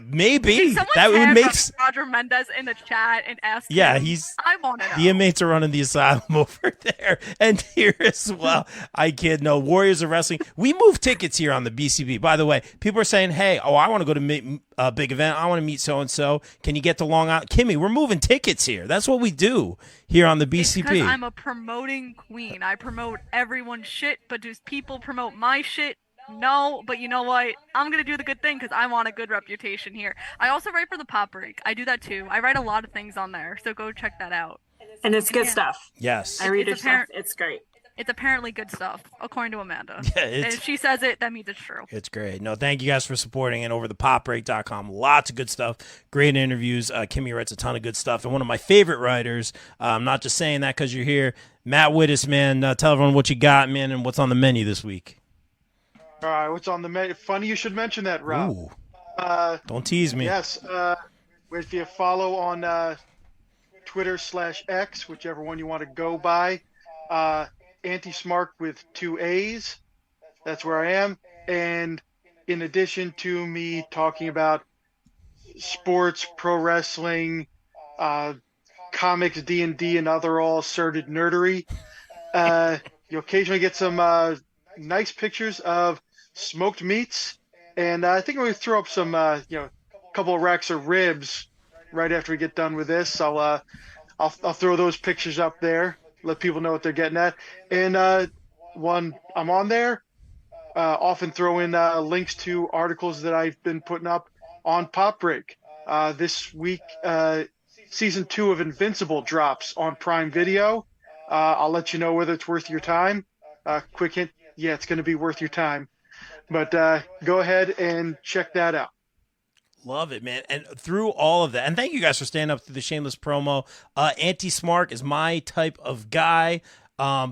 Maybe that would make Roger Mendez in the chat and ask. Yeah, him. I want to know. The inmates are running the asylum over there and here as well. I kid. No, Warriors of Wrestling. We move tickets here on the BCB. By the way, people are saying, "Hey, I want to go to a big event. I want to meet so and so. Can you get to Long Island?" Kimmy, we're moving tickets here. That's what we do here on the BCB. Because I'm a promoting queen. I promote everyone's shit, but do people promote my shit? No, but you know what? I'm going to do the good thing because I want a good reputation here. I also write for the Pop Break. I do that too. I write a lot of things on there, so go check that out. And it's good stuff. Yes. I read your stuff. It's great. It's apparently good stuff, according to Amanda. Yeah, and if she says it, that means it's true. It's great. No, thank you guys for supporting it over the popbreak.com. Lots of good stuff. Great interviews. Kimmy writes a ton of good stuff. And one of my favorite writers, I'm not just saying that because you're here, Matt Wittes, man. Tell everyone what you got, man, and what's on the menu this week. All right, what's on the menu? Funny you should mention that, Rob. Ooh. Don't tease me. Yes. If you follow on Twitter/X, whichever one you want to go by, Anti-Smart with 2 A's. That's where I am. And in addition to me talking about sports, pro wrestling, comics, D&D, and other all asserted nerdery, you occasionally get some nice pictures of smoked meats, and I think we're going to throw up some, couple of racks of ribs right after we get done with this. I'll throw those pictures up there, let people know what they're getting at. And when I'm on there, often throw in links to articles that I've been putting up on Pop Break. This week, season 2 of Invincible drops on Prime Video. I'll let you know whether it's worth your time. Quick hint, yeah, it's going to be worth your time. But go ahead and check that out. Love it, man. And through all of that, and thank you guys for standing up through the shameless promo. Anti-Smark is my type of guy.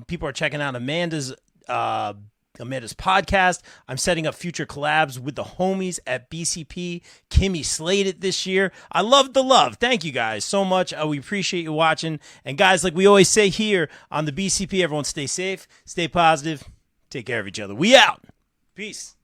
People are checking out Amanda's podcast. I'm setting up future collabs with the homies at BCP. Kimmy slayed it this year. I love the love. Thank you guys so much. We appreciate you watching. And guys, like we always say here on the BCP, everyone stay safe, stay positive, take care of each other. We out. Peace.